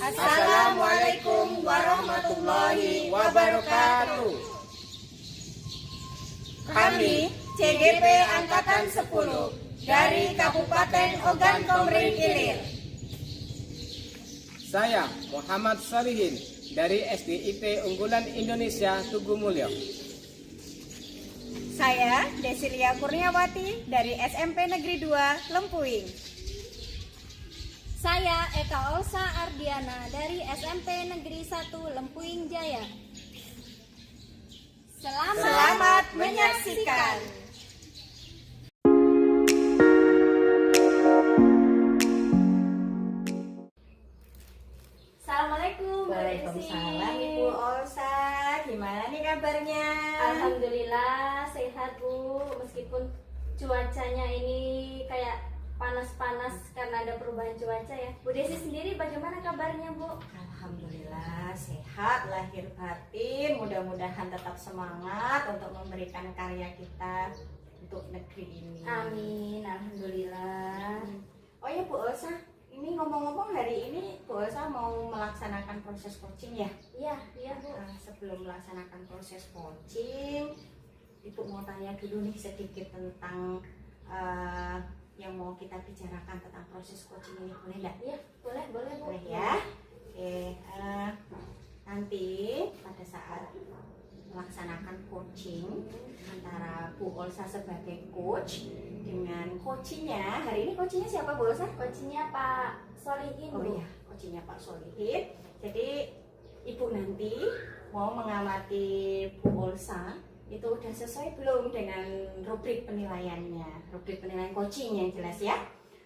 Assalamualaikum warahmatullahi wabarakatuh. Kami CGP Angkatan 10 dari Kabupaten Ogan Komering Ilir. Saya Muhammad Solihin dari SDIP Unggulan Indonesia Tugu Mulyo. Saya Desilia Kurniawati dari SMP Negeri 2 Lempuing. Saya Eka Olsa Ardiana dari SMP Negeri 1 Lempuing Jaya. Selamat menyaksikan. Assalamualaikum. Waalaikumsalam Ibu Olsa. Gimana nih kabarnya? Alhamdulillah sehat Bu, meskipun cuacanya ini kayak panas-panas karena ada perubahan cuaca ya. Bu Desi sendiri bagaimana kabarnya Bu? Alhamdulillah sehat lahir batin. Mudah-mudahan tetap semangat untuk memberikan karya kita untuk negeri ini. Amin, alhamdulillah. Oh ya Bu Olsa, ini ngomong-ngomong hari ini Bu Olsa mau melaksanakan proses coaching ya? Iya Bu. Sebelum melaksanakan proses coaching, Ibu mau tanya dulu nih sedikit tentang yang mau kita bicarakan tentang proses coaching ini, boleh nggak? Iya, boleh Bu. Boleh ya. Oke, nanti pada saat melaksanakan coaching antara Bu Olsa sebagai coach dengan coachingnya, hari ini coachingnya siapa Bu Olsa? Coachingnya Pak Solihin Oh Bu. iya, coachingnya Pak Solihin. Jadi Ibu nanti mau mengamati Bu Olsa itu udah sesuai belum dengan rubrik penilaiannya, rubrik penilaian coaching yang jelas ya.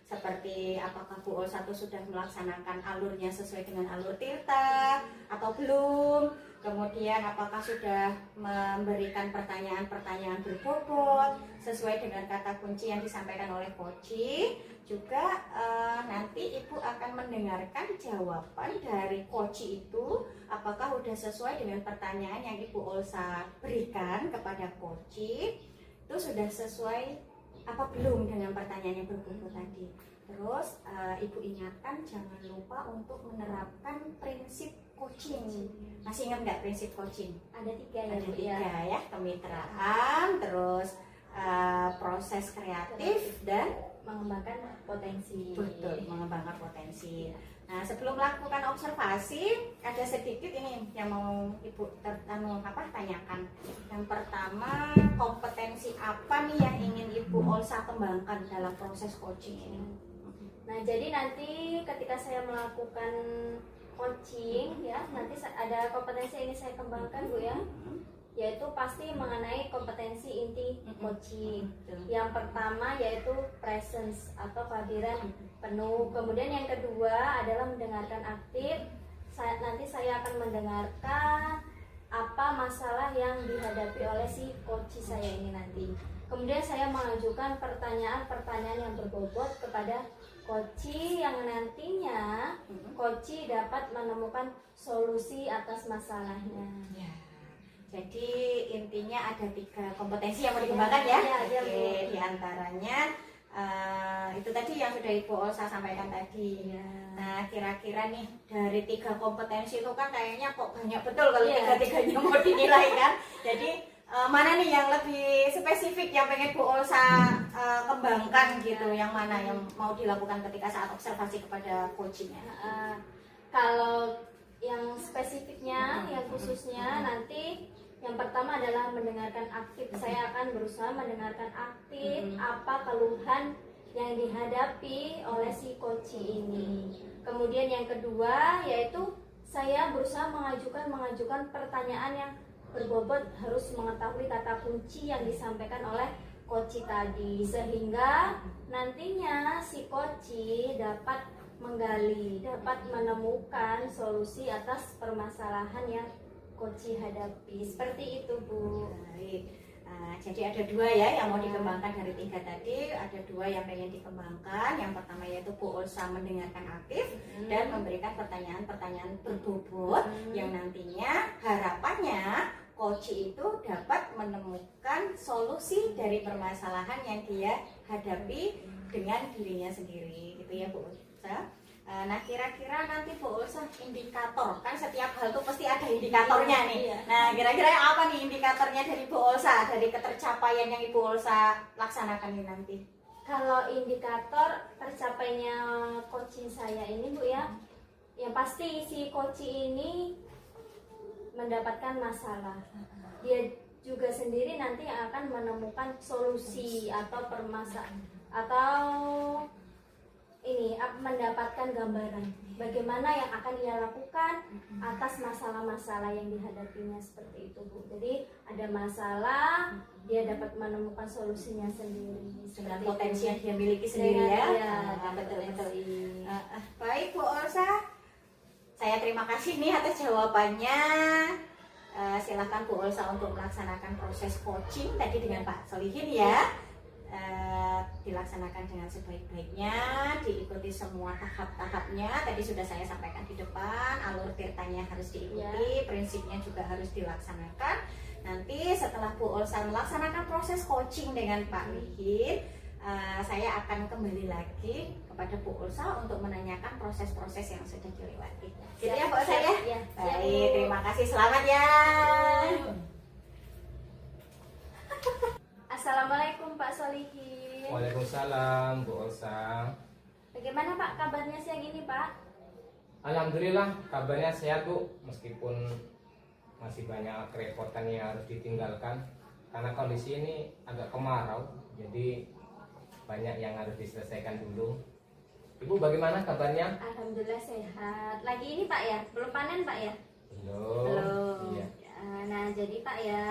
Seperti apakah Bu Olsa itu sudah melaksanakan alurnya sesuai dengan alur Tirta atau belum. Kemudian apakah sudah memberikan pertanyaan-pertanyaan berbobot sesuai dengan kata kunci yang disampaikan oleh coaching. Juga nanti Ibu akan mendengarkan jawaban dari coach itu, apakah sudah sesuai dengan pertanyaan yang Ibu Olsa berikan kepada coach, itu sudah sesuai apa belum dengan pertanyaan yang berbobot tadi. Terus Ibu ingatkan jangan lupa untuk menerapkan prinsip coaching. Masih ingat nggak prinsip coaching? Ada 3 ya Ada Bu 3 ya, kemitraan, terus proses kreatif dan mengembangkan potensi. betul, mengembangkan potensi. Nah, sebelum melakukan observasi, ada sedikit ini yang mau Ibu tanyakan. Yang pertama, kompetensi apa nih yang ingin Ibu Olsa kembangkan dalam proses coaching ini? Nah, jadi nanti ketika saya melakukan coaching ya, nanti ada kompetensi yang ingin saya kembangkan Bu ya, yaitu pasti mengenai kompetensi inti coaching. Yang pertama yaitu presence atau kehadiran penuh. Kemudian yang kedua adalah mendengarkan aktif. Nanti saya akan mendengarkan apa masalah yang dihadapi oleh si coach saya ini nanti. Kemudian saya mengajukan pertanyaan-pertanyaan yang berbobot kepada coach yang nantinya coach dapat menemukan solusi atas masalahnya. Ya. Jadi intinya ada 3 kompetensi yang mau dikembangkan ya. Oke, di antaranya itu tadi yang sudah Ibu Olsa sampaikan tadi. Nah, kira-kira nih dari 3 kompetensi itu kan kayaknya kok banyak betul kalau 3-3-nya mau dinilai kan. Jadi mana nih yang lebih spesifik yang pengen Bu Olsa kembangkan gitu, yang mana yang mau dilakukan ketika saat observasi kepada coachingnya? Kalau yang spesifiknya, yang khususnya nanti yang pertama adalah mendengarkan aktif. Saya akan berusaha mendengarkan aktif apa keluhan yang dihadapi oleh si coach ini. Kemudian yang kedua yaitu saya berusaha mengajukan pertanyaan yang berbobot, harus mengetahui kata kunci yang disampaikan oleh coach tadi, sehingga nantinya si coach dapat menggali, dapat menemukan solusi atas permasalahan yang coach hadapi. Seperti itu Bu. Baik. Jadi ada 2 ya yang mau dikembangkan dari 3 tadi. Ada 2 yang pengen dikembangkan. Yang pertama yaitu Bu Olsa mendengarkan aktif dan memberikan pertanyaan-pertanyaan berbobot yang nantinya harapannya coach itu dapat menemukan solusi dari permasalahan yang dia hadapi dengan dirinya sendiri, gitu ya Bu Olsa. Nah, kira-kira nanti Bu Ulsa indikator, kan setiap hal tuh pasti ada indikatornya nih. Iya. Nah, kira-kira apa nih indikatornya dari Bu Ulsa, dari ketercapaian yang Ibu Ulsa laksanakan ini nanti? Kalau indikator tercapainya coaching saya ini Bu ya, yang pasti si coaching ini mendapatkan masalah. Dia juga sendiri nanti yang akan menemukan solusi atau permasalahan atau ini mendapatkan gambaran bagaimana yang akan dia lakukan atas masalah-masalah yang dihadapinya seperti itu Bu. Jadi ada masalah, dia dapat menemukan solusinya sendiri Dengan seperti potensi itu. yang dia miliki sendiri ya. Iya, Betul betul. potensi. Baik Bu Ulsa, saya terima kasih nih atas jawabannya. Silakan Bu Ulsa untuk melaksanakan proses coaching tadi dengan Pak Solihin ya. Dilaksanakan dengan sebaik-baiknya, diikuti semua tahap-tahapnya. Tadi sudah saya sampaikan di depan, alur tirtanya harus diikuti, prinsipnya juga harus dilaksanakan. Nanti setelah Bu Ulsa melaksanakan proses coaching dengan Pak Lihin, saya akan kembali lagi kepada Bu Ulsa untuk menanyakan proses-proses yang sudah dilewati. Gitu ya Bu Ulsa ya? Iya, siap, Baik, Bu. terima kasih, selamat ya. Assalamualaikum Pak Solihin. Waalaikumsalam Bu Ulsa. Bagaimana Pak kabarnya siang ini Pak? Alhamdulillah kabarnya sehat Bu, meskipun masih banyak kerepotan yang harus ditinggalkan karena kondisi ini agak kemarau, jadi banyak yang harus diselesaikan dulu. Ibu bagaimana kabarnya? Alhamdulillah sehat. Lagi ini Pak ya? Belum panen Pak ya? Belum. Iya. Nah jadi Pak ya,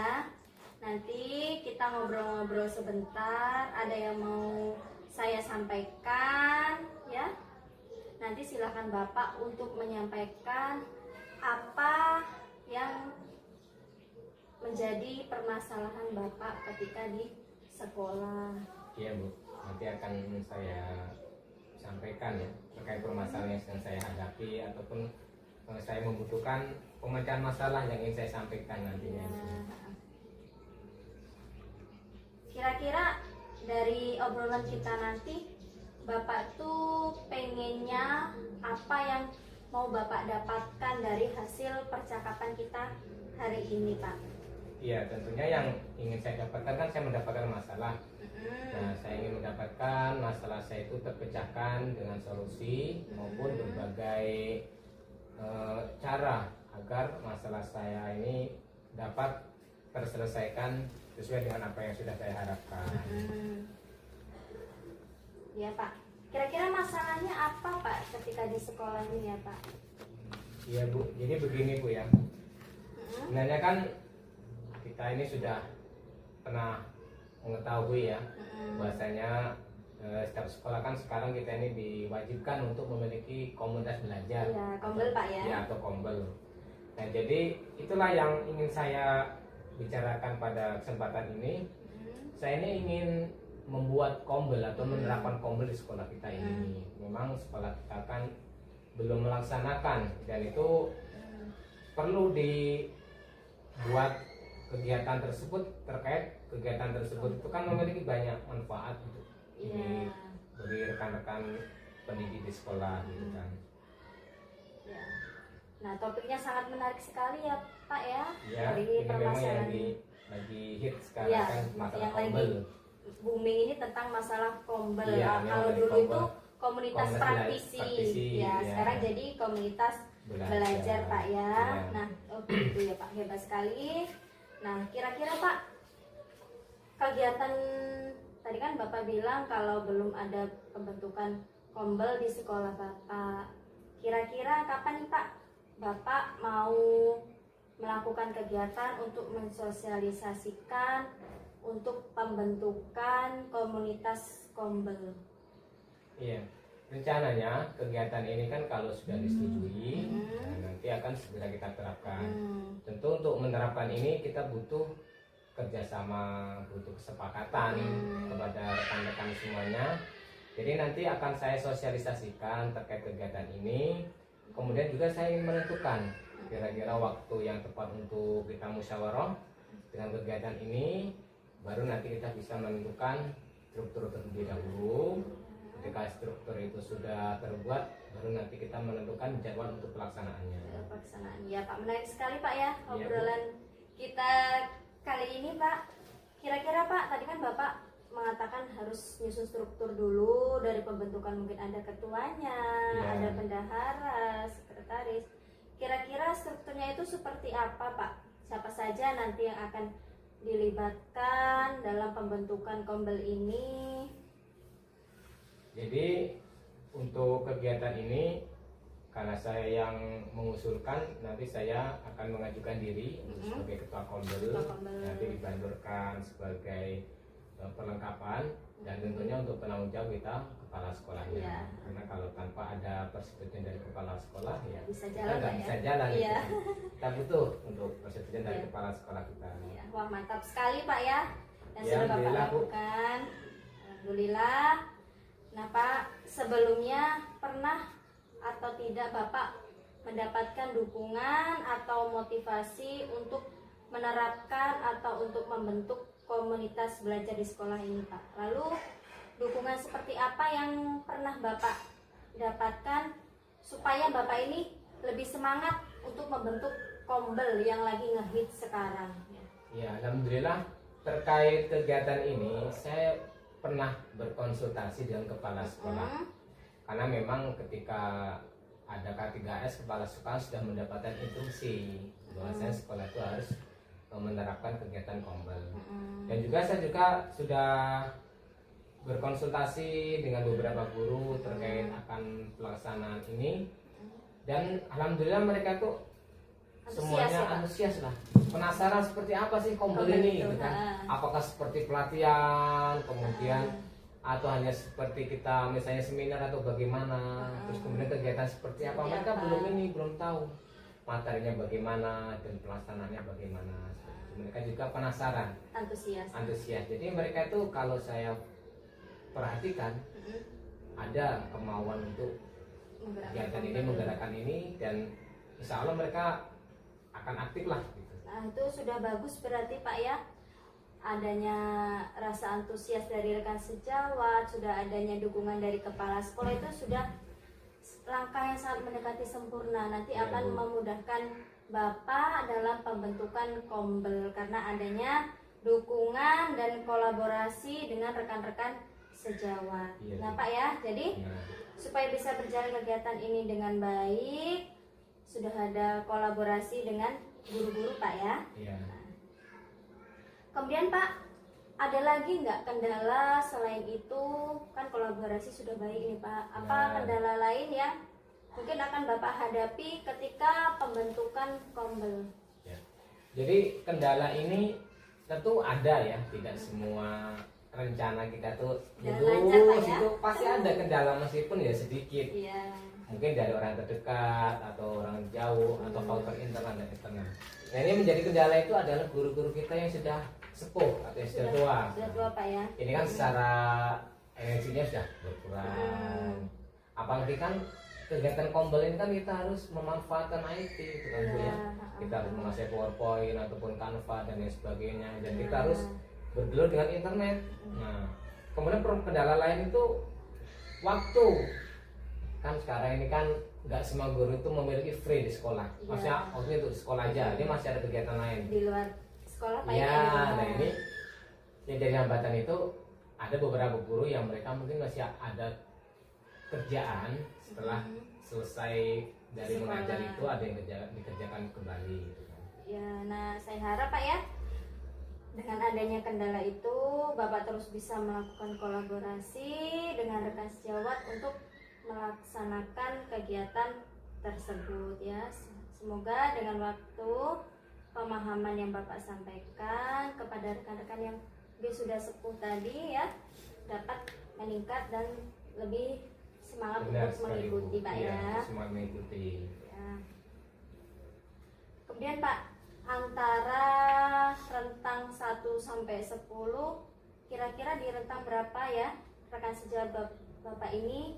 nanti kita ngobrol-ngobrol sebentar. Ada yang mau saya sampaikan ya? Nanti silakan Bapak untuk menyampaikan apa yang menjadi permasalahan Bapak ketika di sekolah. Iya Bu, nanti akan saya sampaikan ya terkait permasalahan yang sedang saya hadapi ataupun saya membutuhkan pemecahan masalah yang ingin saya sampaikan nantinya. Ya. Kira-kira dari obrolan kita nanti Bapak tuh pengennya apa yang mau Bapak dapatkan dari hasil percakapan kita hari ini Pak? Iya, tentunya yang ingin saya dapatkan kan saya mendapatkan masalah. Nah, saya ingin mendapatkan masalah saya itu terpecahkan dengan solusi maupun berbagai cara agar masalah saya ini dapat terselesaikan sesuai dengan apa yang sudah saya harapkan. Ya Pak, kira-kira masalahnya apa Pak ketika di sekolah ini ya Pak? Iya Bu, jadi begini Bu ya. Sebenarnya kan kita ini sudah pernah mengetahui ya bahwasanya setiap sekolah kan sekarang kita ini diwajibkan untuk memiliki komunitas belajar. Iya, kombel Pak ya. Ya, atau kombel. Nah, jadi itulah yang ingin saya bicarakan pada kesempatan ini. Saya ini ingin membuat kombel atau menerapkan kombel di sekolah kita ini. Memang sekolah kita kan belum melaksanakan dan itu perlu dibuat kegiatan tersebut. Terkait kegiatan tersebut itu kan memiliki banyak manfaat gitu. Ini bagi rekan-rekan pendidik di sekolah gitu kan. Ya. Nah, topiknya sangat menarik sekali ya Pak ya. Ya, Dari ini memang permasalahan yang lagi hit sekarang ya, kan masalah yang kombel. lagi booming ini tentang masalah kombel. Iya, Nah, ini kalau oleh dulu kombel. itu komunitas Komunitas praktisi. praktisi, Ya, ya. sekarang jadi komunitas belajar Pak ya. Iya. Nah, itu ya Pak, hebat sekali. Nah, kira-kira Pak, kegiatan tadi kan Bapak bilang kalau belum ada pembentukan kombel di sekolah Bapak. Kira-kira kapan nih Pak Bapak mau melakukan kegiatan untuk mensosialisasikan untuk pembentukan komunitas kombel? Iya, rencananya kegiatan ini kan kalau sudah disetujui, nah, nanti akan segera kita terapkan. Tentu untuk menerapkan ini kita butuh kerjasama, butuh kesepakatan kepada rekan-rekan semuanya. Jadi nanti akan saya sosialisasikan terkait kegiatan ini. Kemudian juga saya ingin menentukan kira-kira waktu yang tepat untuk kita musyawarah dengan kegiatan ini. Baru nanti kita bisa menentukan struktur terlebih dahulu. Ketika struktur itu sudah terbuat, baru nanti kita menentukan jadwal untuk pelaksanaannya. Pelaksanaan. Ya Pak, menarik sekali Pak ya Bu. obrolan kita kali ini Pak. Kira-kira Pak, tadi kan Bapak mengatakan harus nyusun struktur dulu dari pembentukan, mungkin ada ketuanya, Ya. ada bendahara, sekretaris. Kira-kira strukturnya itu seperti apa Pak? Siapa saja nanti yang akan dilibatkan dalam pembentukan kombel ini? Jadi untuk kegiatan ini, karena saya yang mengusulkan, nanti saya akan mengajukan diri sebagai ketua kombel, Ketua kombel. nanti dibanturkan sebagai perlengkapan, dan tentunya untuk penanggung jawab kita kepala sekolahnya. Iya. Karena kalau tanpa ada persetujuan dari kepala sekolah, ya Bisa kita jalan nggak Pak bisa ya? jalan. Iya. gitu. Kita butuh untuk persetujuan dari Iya. kepala sekolah kita. Ya, wah mantap sekali Pak ya yang Ya, sudah Bapak alhamdulillah, Bu. lakukan. Alhamdulillah. Nah Pak, sebelumnya pernah atau tidak Bapak mendapatkan dukungan atau motivasi untuk menerapkan atau untuk membentuk komunitas belajar di sekolah ini Pak? Lalu dukungan seperti apa yang pernah Bapak dapatkan supaya Bapak ini lebih semangat untuk membentuk kombel yang lagi ngehit sekarang? Ya, alhamdulillah terkait kegiatan ini saya pernah berkonsultasi dengan kepala sekolah. Karena memang ketika ada K3S, kepala sekolah sudah mendapatkan instruksi bahwasanya sekolah itu harus menerapkan kegiatan kombel. Dan juga saya juga sudah berkonsultasi dengan beberapa guru terkait akan pelaksanaan ini, dan alhamdulillah mereka tuh semuanya ya, Pak? antusias lah, penasaran seperti apa sih kombel Kombel ini itu, gitu kan. ha. Apakah seperti pelatihan kemudian atau hanya seperti kita misalnya seminar atau bagaimana, terus kemudian kegiatan seperti apa, Seperti mereka apa? belum tahu materinya bagaimana dan pelaksanaannya bagaimana. Mereka juga penasaran, antusias. Jadi mereka itu kalau saya perhatikan ada kemauan untuk kegiatan ini, menggerakkan ini, dan insya Allah mereka akan aktif lah gitu. Nah itu sudah bagus berarti Pak ya, adanya rasa antusias dari rekan sejawat, sudah adanya dukungan dari kepala sekolah, itu sudah langkah yang sangat mendekati sempurna. Nanti Ya, akan Bu. memudahkan Bapak dalam pembentukan kombel karena adanya dukungan dan kolaborasi dengan rekan-rekan sejawat. Iya, Nah Bu. Pak ya, jadi Nah, supaya bisa berjalan kegiatan ini dengan baik, sudah ada kolaborasi dengan guru-guru Pak ya. iya. Kemudian Pak, ada lagi nggak kendala selain itu? Kan kolaborasi sudah baik nih Pak. Apa Nah. kendala lain yang mungkin akan Bapak hadapi ketika pembentukan kombel? Ya. Jadi kendala ini tentu ada ya, tidak semua rencana kita tuh Dan mulus, lancar, Pak, ya? itu pasti ada kendala meskipun ya sedikit. Iya. Mungkin dari orang terdekat atau orang jauh atau faktor internal dan eksternal. Nah ini menjadi kendala itu adalah guru-guru kita yang sudah sepuh atau yang sudah tua. Sudah tua Pak ya. Ini kan secara energinya sudah berkurang. Apalagi kan kegiatan kombel ini kan kita harus memanfaatkan IT itu kan Bu ya. Iya. Kita harus menguasai PowerPoint ataupun Canva dan lain sebagainya, dan Iya. kita harus bergelut dengan internet. Nah, kemudian kendala lain itu waktu. Kan sekarang ini kan nggak semua guru itu memiliki free di sekolah. Iya. Maksudnya waktunya itu di sekolah aja. Ini masih ada kegiatan lain. Di luar sekolah Pak Ya, ya. nah ini yang jadi hambatan itu ada beberapa guru yang mereka mungkin masih ada kerjaan setelah selesai dari Sekolah. mengajar itu, ada yang dikerjakan kembali gitu kan. Ya, nah saya harap Pak ya, dengan adanya kendala itu Bapak terus bisa melakukan kolaborasi dengan rekan sejawat untuk melaksanakan kegiatan tersebut ya. Semoga dengan waktu pemahaman yang Bapak sampaikan kepada rekan-rekan yang sudah sepuh tadi ya dapat meningkat dan lebih semangat Benar untuk sekali, mengikuti Bu. Pak Iya, ya. semangat mengikuti. Ya. Kemudian Pak, antara rentang 1 sampai 10, kira-kira di rentang berapa ya rekan sejawat Bapak ini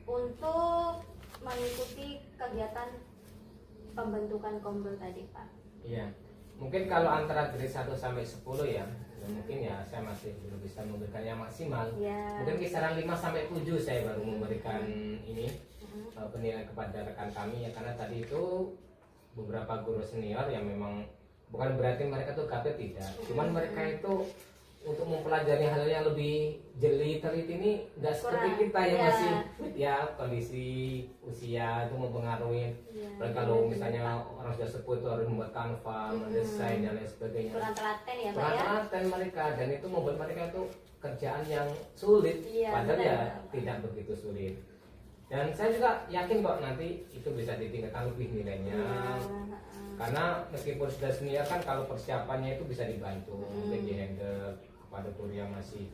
untuk mengikuti kegiatan pembentukan kombel tadi Pak? Iya. Mungkin kalau antara grade 1 sampai 10 ya, mungkin ya saya masih belum bisa memberikan yang maksimal. Ya. Mungkin kisaran 5 sampai 7 saya baru memberikan ini penilaian kepada rekan kami ya, karena tadi itu beberapa guru senior yang memang bukan berarti mereka tuh gapet, tidak. Cuman mereka itu untuk mempelajari hal yang lebih jeli teliti ini nggak seperti kita yang ya. masih ya kondisi usia itu mempengaruhi. Apalagi kalau misalnya orang sudah sepuh itu harus membuat kanva, mendesain dan lain sebagainya. Kurang telaten ya Pak Kurang ya. telaten mereka, dan itu membuat mereka itu kerjaan yang sulit. Iya, Padahal benar. ya tidak begitu sulit. Dan saya juga yakin kok nanti itu bisa ditingkatkan lebih nilainya. Karena meskipun sudah senior kan, kalau persiapannya itu bisa dibantu, bisa dihandle kepada guru yang masih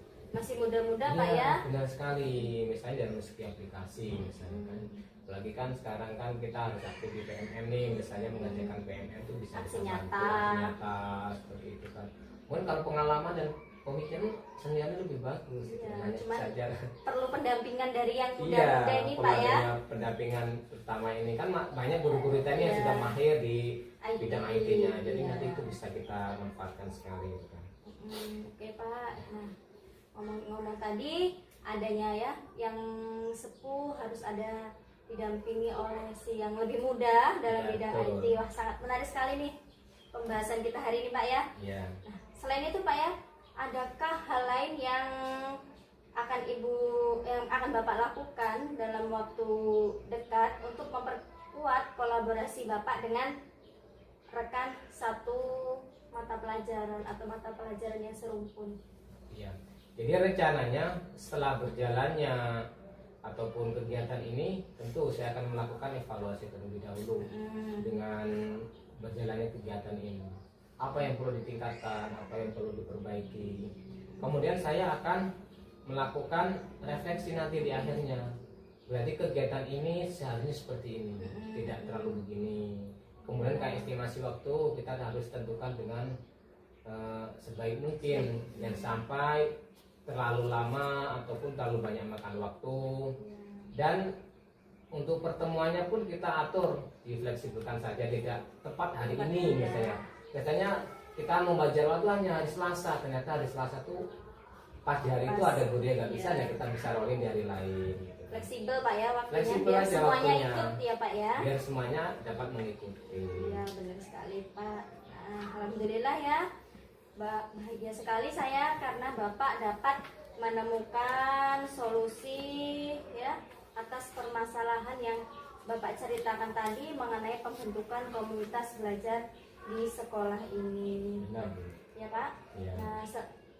muda-muda Pak ya. benar sekali. Misalnya dari segi aplikasi misalnya kan, apalagi kan sekarang kan kita harus aktif di PMM nih, misalnya mengerjakan PMM itu bisa Aksi dibantu, nyata. aksi nyata seperti itu kan. Mungkin kalau pengalaman dan pemikiran seniornya lebih bagus gitu. Iya, Hanya cuman saja perlu pendampingan dari yang iya, muda-muda ini Pak ya. adanya pendampingan terutama ini kan banyak guru-guru tadi yang Iya. sudah mahir di IT, bidang IT-nya, jadi iya. nanti itu bisa kita manfaatkan sekali kan. Oke Pak. Nah, ngomong-ngomong tadi adanya ya yang sepuh harus ada didampingi oleh si yang lebih muda dalam Ya, bidang betul. IT. Wah, sangat menarik sekali nih pembahasan kita hari ini Pak ya. Iya. Nah, selain itu Pak ya, adakah hal lain yang akan Bapak lakukan dalam waktu dekat untuk memperkuat kolaborasi Bapak dengan rekan satu mata pelajaran atau mata pelajaran yang serumpun? Iya. Jadi rencananya setelah berjalannya ataupun kegiatan ini, tentu saya akan melakukan evaluasi terlebih dahulu dengan berjalannya kegiatan ini. Apa yang perlu ditingkatkan, apa yang perlu diperbaiki. Kemudian saya akan melakukan refleksi nanti di akhirnya. Berarti kegiatan ini seharusnya seperti ini, tidak terlalu begini. Kemudian kayak estimasi waktu kita harus tentukan dengan sebaik mungkin, yang sampai terlalu lama ataupun terlalu banyak makan waktu. Dan untuk pertemuannya pun kita atur, difleksibelkan saja, tidak tepat hari ini misalnya. Biasanya kita mau jadwal itu hanya hari Selasa, ternyata hari Selasa tuh pas di hari itu ada guru yang nggak bisa, ya kita bisa rolling di hari lain gitu. Fleksibel Pak ya waktunya, Fleksibel biar aja semuanya waktunya. ikut ya Pak ya. Biar semuanya dapat mengikuti. Iya benar sekali Pak. Nah, alhamdulillah ya, bahagia sekali saya karena Bapak dapat menemukan solusi ya atas permasalahan yang Bapak ceritakan tadi mengenai pembentukan komunitas belajar di sekolah ini. Benar, Bu. Ya Pak. Iya. Nah,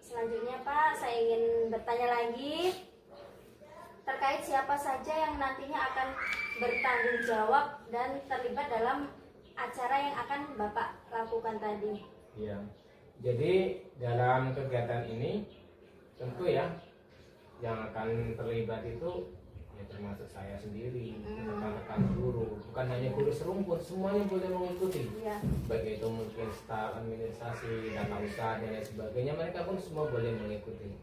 selanjutnya Pak, saya ingin bertanya lagi terkait siapa saja yang nantinya akan bertanggung jawab dan terlibat dalam acara yang akan Bapak lakukan tadi. Iya. Jadi dalam kegiatan ini tentu ya yang akan terlibat itu ya termasuk saya sendiri, rekan-rekan guru, bukan hanya guru serumpun, semuanya boleh mengikuti. Iya. Baik itu mungkin staf administrasi, data usaha dan lain sebagainya, mereka pun semua boleh mengikuti.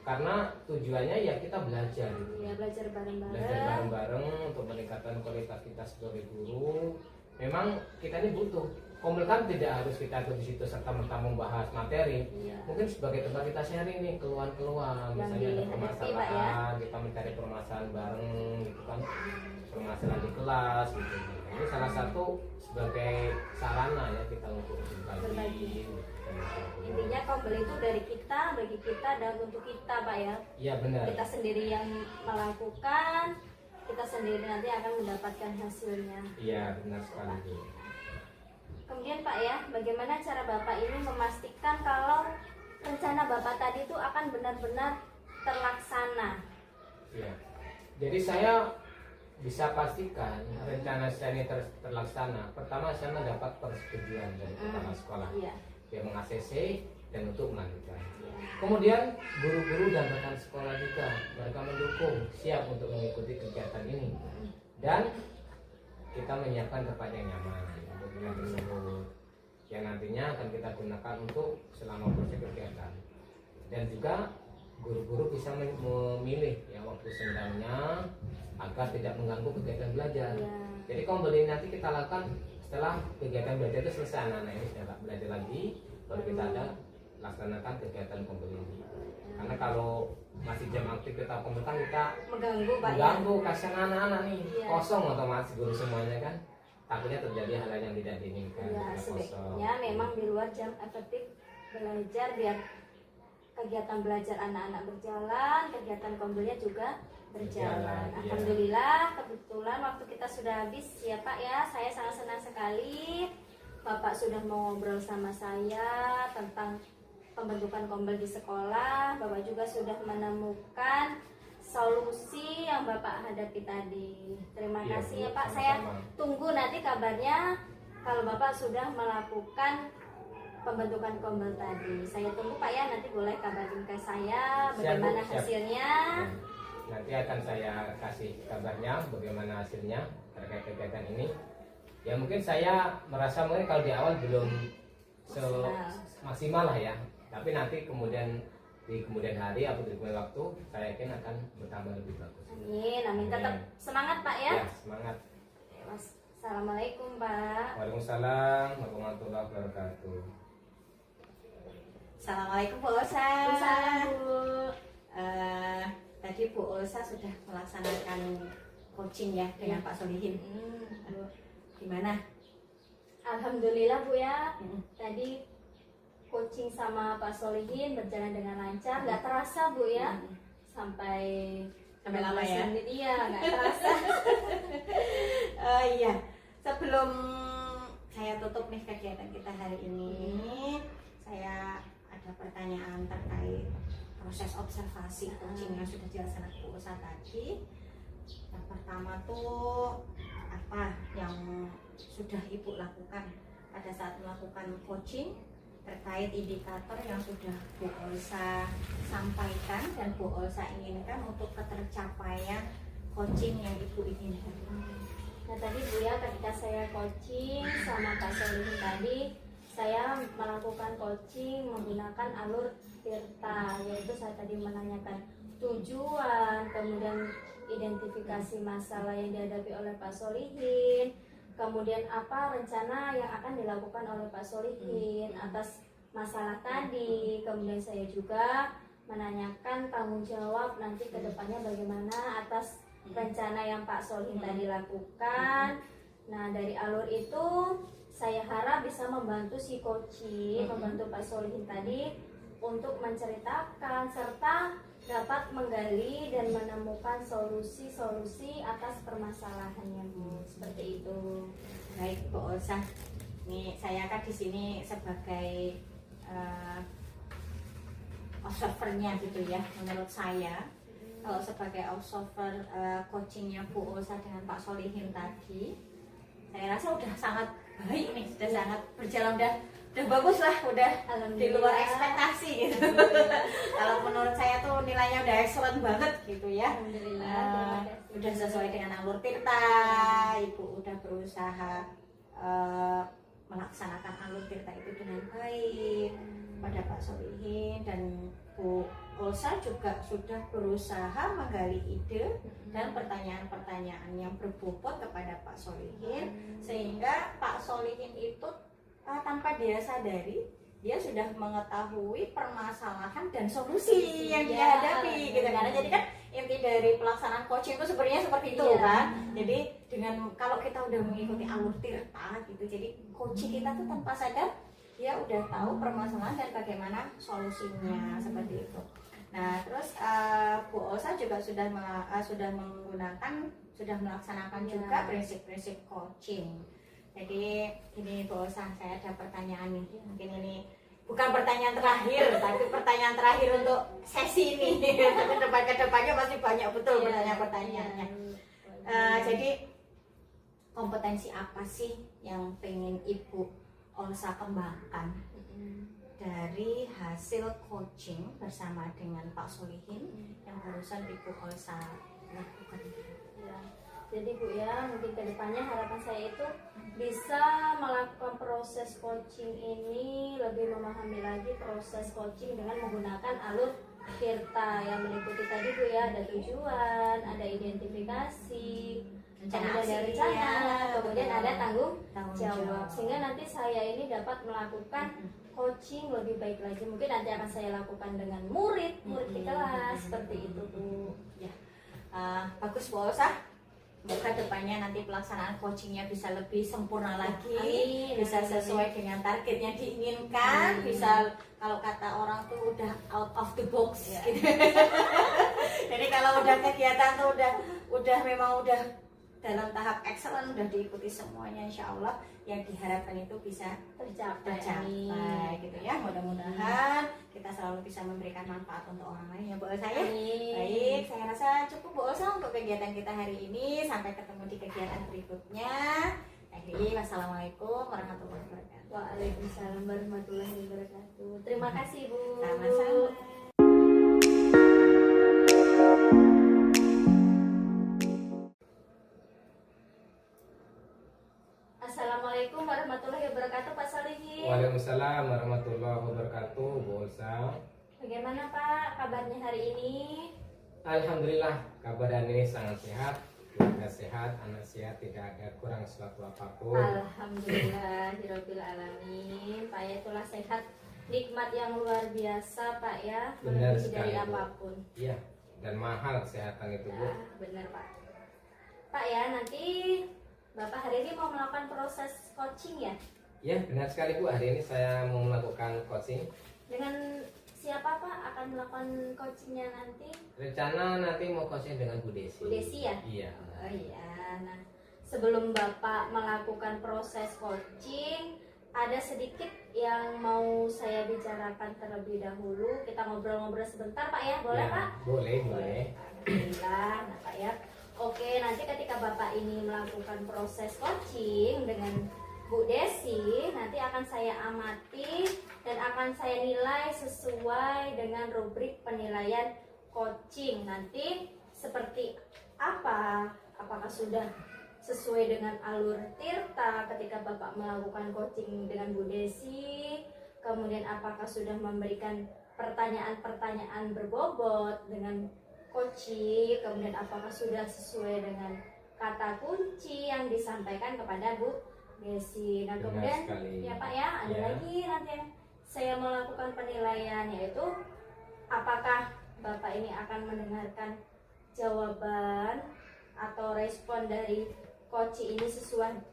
Karena tujuannya ya kita belajar gitu. Iya, belajar Belajar bareng-bareng. bareng-bareng untuk meningkatkan kualitas kita sebagai guru. Memang kita ini butuh. Komel kan tidak harus kita ikut di situ serta merta membahas materi. Iya. Mungkin sebagai tempat kita sharing nih keluhan-keluhan, Yang misalnya ada dihadapi, permasalahan, kita mencari permasalahan bareng gitu kan, permasalahan di kelas gitu. Ini salah satu sebagai sarana ya kita untuk Berbagi. berbagi. Intinya Komel itu dari kita, bagi kita dan untuk kita Pak ya. Iya benar. Kita sendiri yang melakukan, kita sendiri nanti akan mendapatkan hasilnya. Iya benar sekali. Bu. Kemudian Pak ya, bagaimana cara Bapak ini memastikan kalau rencana Bapak tadi itu akan benar-benar terlaksana? Iya. Jadi saya bisa pastikan rencana saya ini terlaksana. Pertama saya mendapat persetujuan dari kepala sekolah. Iya. Dia meng-ACC dan untuk melanjutkan. Kemudian guru-guru dan rekan sekolah juga mereka mendukung, siap untuk mengikuti kegiatan ini. Dan kita menyiapkan tempat yang nyaman untuk kegiatan tersebut yang nantinya akan kita gunakan untuk selama proses kegiatan. Dan juga guru-guru bisa memilih ya waktu senggangnya agar tidak mengganggu kegiatan belajar. Ya. Jadi Kombel ini nanti kita lakukan setelah kegiatan belajar itu selesai, anak-anak ini sudah belajar lagi, baru kita ada laksanakan kegiatan Kombel ini. Karena kalau masih jam aktivitas Kombel kan kita Mengganggu Pak ya. mengganggu, kasihan anak-anak nih, Iya. kosong otomatis guru semuanya kan, takutnya terjadi hal yang tidak diinginkan. Ya, karena kosong. sebaiknya memang di luar jam efektif belajar biar kegiatan belajar anak-anak berjalan, kegiatan Kombelnya juga berjalan. Iya. Alhamdulillah, kebetulan waktu kita sudah habis ya Pak ya. Saya sangat senang sekali Bapak sudah mau ngobrol sama saya tentang pembentukan Kombel di sekolah. Bapak juga sudah menemukan solusi yang Bapak hadapi tadi. Terima Iya, kasih Bu, ya Pak. sama-sama. Saya tunggu nanti kabarnya kalau Bapak sudah melakukan pembentukan Kombel tadi. Saya tunggu Pak ya, nanti boleh kabarin ke saya Siap, Bu, bagaimana siap. hasilnya. Nanti akan saya kasih kabarnya bagaimana hasilnya terkait kegiatan ini. Ya mungkin saya merasa mungkin kalau di awal belum maksimal lah ya. Tapi nanti kemudian di kemudian hari atau di kemudian waktu saya yakin akan bertambah lebih bagus. Amin, amin. Tetap Amin. semangat Pak ya. Ya, semangat. Assalamualaikum Pak. Waalaikumsalam warahmatullahi wabarakatuh. Assalamualaikum Bu Olsa. Waalaikumsalam Bu. Tadi Bu Olsa sudah melaksanakan coaching ya dengan Ya. Pak Solihin. Bu. Gimana? Alhamdulillah Bu ya. Hmm. Tadi coaching sama Pak Solihin berjalan dengan lancar, nggak terasa Bu ya. Sampai Sampai lama ya? 15 menit, iya nggak terasa. Iya, sebelum saya tutup nih kegiatan kita hari ini, saya ada pertanyaan terkait proses observasi coaching yang sudah dilaksanakan Bu Olsa tadi. Yang pertama tuh apa yang sudah Ibu lakukan pada saat melakukan coaching terkait indikator yang sudah Bu Olsa sampaikan dan Bu Olsa inginkan untuk ketercapaian coaching yang Ibu inginkan. Nah tadi Bu ya, ketika saya coaching sama Pak Solihin tadi, saya melakukan coaching menggunakan alur Tirta, yaitu saya tadi menanyakan tujuan, kemudian identifikasi masalah yang dihadapi oleh Pak Solihin, kemudian apa rencana yang akan dilakukan oleh Pak Solihin atas masalah tadi. Kemudian saya juga menanyakan tanggung jawab nanti ke depannya bagaimana atas rencana yang Pak Solihin tadi lakukan. Nah dari alur itu saya harap bisa membantu si coaching, membantu Pak Solihin tadi untuk menceritakan serta dapat menggali dan menemukan solusi-solusi atas permasalahannya Bu. Seperti itu. Baik Bu Olsa, nih saya kan di sini sebagai observernya gitu ya. Menurut saya kalau sebagai observer coachingnya Bu Olsa dengan Pak Solihin tadi, saya rasa udah sangat baik nih, sudah sangat berjalan, udah bagus lah, udah di luar ekspektasi gitu. Kalau menurut saya tuh nilainya udah excellent banget gitu ya. Alhamdulillah, terima kasih. Udah sesuai dengan alur Tirta, Ibu udah berusaha melaksanakan alur Tirta itu dengan baik pada Pak Solihin, dan Bu Olsa juga sudah berusaha menggali ide dan pertanyaan-pertanyaan yang berbobot kepada Pak Solihin, sehingga Pak Solihin itu tanpa dia sadari dia sudah mengetahui permasalahan dan solusi yang dia hadapi gitu kan. Jadi kan inti dari pelaksanaan coaching itu sebenarnya seperti itu kan. Jadi dengan kalau kita udah mengikuti alur Tirta gitu, jadi coaching kita tuh tanpa sadar dia udah tahu permasalahan dan bagaimana solusinya seperti itu. Nah terus Bu Olsa juga sudah melaksanakan juga prinsip-prinsip coaching. Jadi ini Bu Olsa, saya ada pertanyaan nih. Mungkin ini bukan pertanyaan terakhir, tapi pertanyaan terakhir untuk sesi ini. Kedepannya pasti banyak betul pertanyaan-pertanyaannya. Jadi kompetensi apa sih yang pengen Ibu Olsa kembangkan dari hasil coaching bersama dengan Pak Solihin yang barusan Ibu Olsa lakukan? Ya. Jadi Bu ya, mungkin kedepannya harapan saya itu bisa melakukan proses coaching ini, lebih memahami lagi proses coaching dengan menggunakan alur Tirta yang meliputi tadi Bu ya, ada tujuan, ada identifikasi, Rencana kemudian ada aksi, rencana, ya, kemudian betul. ada tanggung Tanggung jawab, jawab. sehingga nanti saya ini dapat melakukan coaching lebih baik lagi. Mungkin nanti akan saya lakukan dengan murid di kelas seperti itu Bu. Ya, bagus Bu Olsa. Semoga depannya nanti pelaksanaan coachingnya bisa lebih sempurna lagi, Amin, bisa amin, sesuai dengan targetnya diinginkan, bisa kalau kata orang tuh udah out of the box Ya. gitu. Jadi kalau udah kegiatan tuh udah memang udah dalam tahap excellent, udah diikuti semuanya, insya Allah yang diharapkan itu bisa tercapai gitu ya. Mudah-mudahan kita selalu bisa memberikan manfaat untuk orang lain ya Bu Olsa ya. Amin. Baik, saya rasa cukup Bu Olsa untuk kegiatan kita hari ini. Sampai ketemu di kegiatan berikutnya. Akhirnya, wassalamualaikum warahmatullahi wabarakatuh. Waalaikumsalam warahmatullahi wabarakatuh. Terima kasih Bu. Sama-sama. Assalamualaikum warahmatullahi wabarakatuh Pak Salihin. Waalaikumsalam warahmatullahi wabarakatuh, Bu Olsa. Bagaimana Pak kabarnya hari ini? Alhamdulillah, kabar hari ini sangat sehat, keluarga sehat, anak sehat, tidak ada kurang suatu apapun. Alhamdulillah, hiraubil alamin. Pak ya, itulah sehat, nikmat yang luar biasa Pak ya, Benar melebihi dari sekali, Bu. apapun. Iya, dan mahal kesehatan itu, Bu. Ya, benar Pak. Pak ya, nanti Bapak hari ini mau melakukan proses coaching ya? Ya, benar sekali, Bu. Hari ini saya mau melakukan coaching. Dengan siapa Pak akan melakukan coachingnya nanti? Rencana nanti mau coaching dengan Bu Desi. Bu Desi ya? Iya. Oh iya, nah sebelum Bapak melakukan proses coaching, ada sedikit yang mau saya bicarakan terlebih dahulu. Kita ngobrol-ngobrol sebentar Pak ya, boleh Ya, Pak? Boleh, boleh. Alhamdulillah, nah Pak ya. Oke, nanti ketika Bapak ini melakukan proses coaching dengan Bu Desi, nanti akan saya amati dan akan saya nilai sesuai dengan rubrik penilaian coaching. Nanti seperti apa? Apakah sudah sesuai dengan alur Tirta ketika Bapak melakukan coaching dengan Bu Desi? Kemudian apakah sudah memberikan pertanyaan-pertanyaan berbobot dengan coaching? Kemudian apakah sudah sesuai dengan kata kunci yang disampaikan kepada Bu Desi? Nah, Benar kemudian sekali. ya Pak ya, ada Ya. lagi nanti yang saya melakukan penilaian, yaitu apakah Bapak ini akan mendengarkan jawaban atau respon dari coach ini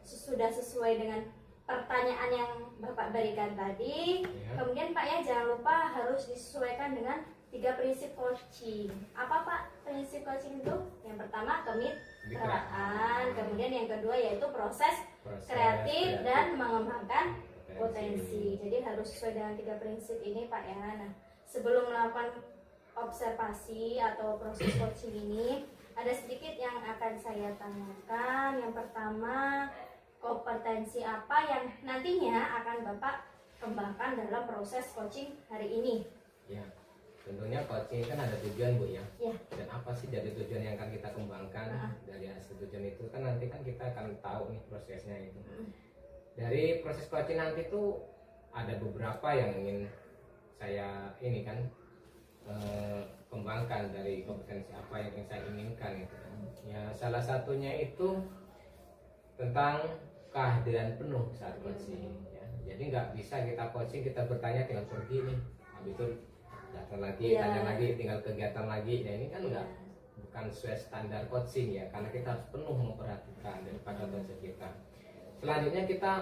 sudah sesuai dengan pertanyaan yang Bapak berikan tadi. Ya. Kemudian Pak ya, jangan lupa harus disesuaikan dengan 3 prinsip coaching. Apa Pak prinsip coaching itu? Yang pertama kemitraan, kemudian yang kedua yaitu proses kreatif dan mengembangkan potensi. Jadi harus sesuai dengan 3 prinsip ini Pak ya. Nah, sebelum melakukan observasi atau proses coaching ini, ada sedikit yang akan saya tanyakan. Yang pertama, kompetensi apa yang nantinya akan Bapak kembangkan dalam proses coaching hari ini? Ya, tentunya coaching kan ada tujuan, Bu ya. Ya. Dan apa sih dari tujuan yang akan kita kembangkan? Dari hasil tujuan itu kan nanti kan kita akan tahu nih prosesnya itu. Dari proses coaching nanti tuh ada beberapa yang ingin saya ini kan kembangkan dari kompetensi apa yang ingin saya inginkan gitu. Ya, salah satunya itu tentang kehadiran penuh saat coaching ya. Jadi nggak bisa kita coaching kita bertanya tinggal pergi nih, habis itu datang lagi, tanya lagi, tinggal kegiatan lagi. Nah ini kan bukan sesuai standar coaching ya, karena kita harus penuh memperhatikan daripada coaching kita. Selanjutnya kita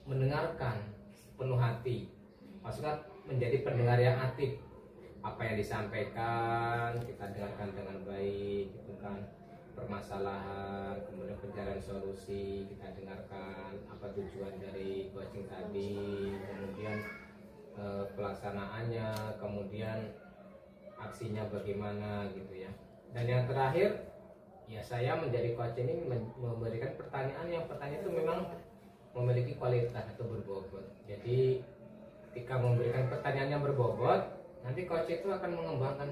mendengarkan penuh hati, maksudnya menjadi pendengar yang aktif. Apa yang disampaikan kita dengarkan dengan baik gitu kan, permasalahan, kemudian pencarian solusi kita dengarkan, apa tujuan dari coaching tadi, kemudian pelaksanaannya, kemudian aksinya bagaimana gitu ya. Dan yang terakhir ya, saya menjadi coach ini memberikan pertanyaan yang pertanyaan itu memang memiliki kualitas atau berbobot. Jadi ketika memberikan pertanyaan yang berbobot, nanti coach itu akan mengembangkan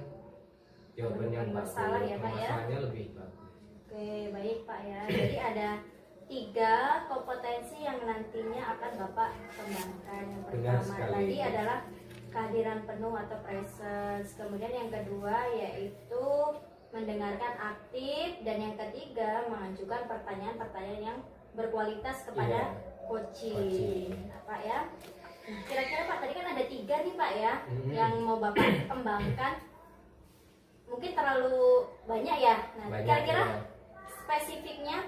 jawaban yang bagus, masalah ya Pak ya. masalahnya lebih bagus. Oke, baik Pak ya. Jadi ada 3 kompetensi yang nantinya akan Bapak kembangkan. Yang Benar pertama sekali. tadi adalah kehadiran penuh atau presence. Kemudian yang kedua yaitu mendengarkan aktif, dan yang ketiga mengajukan pertanyaan-pertanyaan yang berkualitas kepada Iya. coaching. Nah, Pak ya. Kira-kira Pak tadi kan ada 3 nih Pak ya yang mau Bapak kembangkan. Mungkin terlalu banyak ya. Nah, Banyak, kira-kira ya. spesifiknya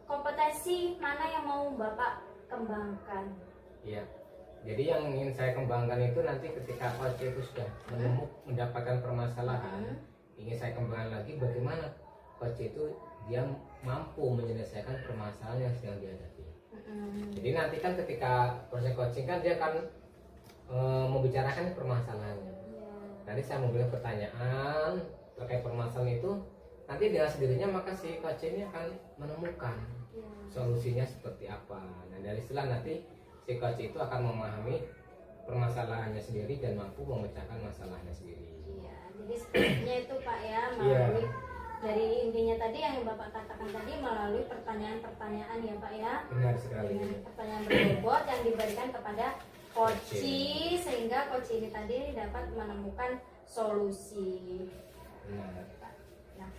kompetensi mana yang mau Bapak kembangkan? Iya. Jadi yang ingin saya kembangkan itu nanti ketika coach itu sudah mendapatkan permasalahan, ingin saya kembangkan lagi bagaimana coach itu dia mampu menyelesaikan permasalahan yang sedang dihadapi. Jadi nanti kan ketika proses coaching kan dia akan membicarakan permasalahannya. Nanti saya memberikan pertanyaan terkait permasalahan itu, nanti dengan sendirinya maka si coach ini akan menemukan solusinya seperti apa. Nah dari setelah nanti si coach itu akan memahami permasalahannya sendiri dan mampu memecahkan masalahnya sendiri. Iya, jadi sebenarnya itu Pak ya melalui dari intinya tadi yang Bapak katakan tadi melalui pertanyaan-pertanyaan ya Pak ya. Benar sekali. Dengan pertanyaan berbobot yang diberikan kepada coach sehingga coach ini tadi dapat menemukan solusi. Benar. Nah,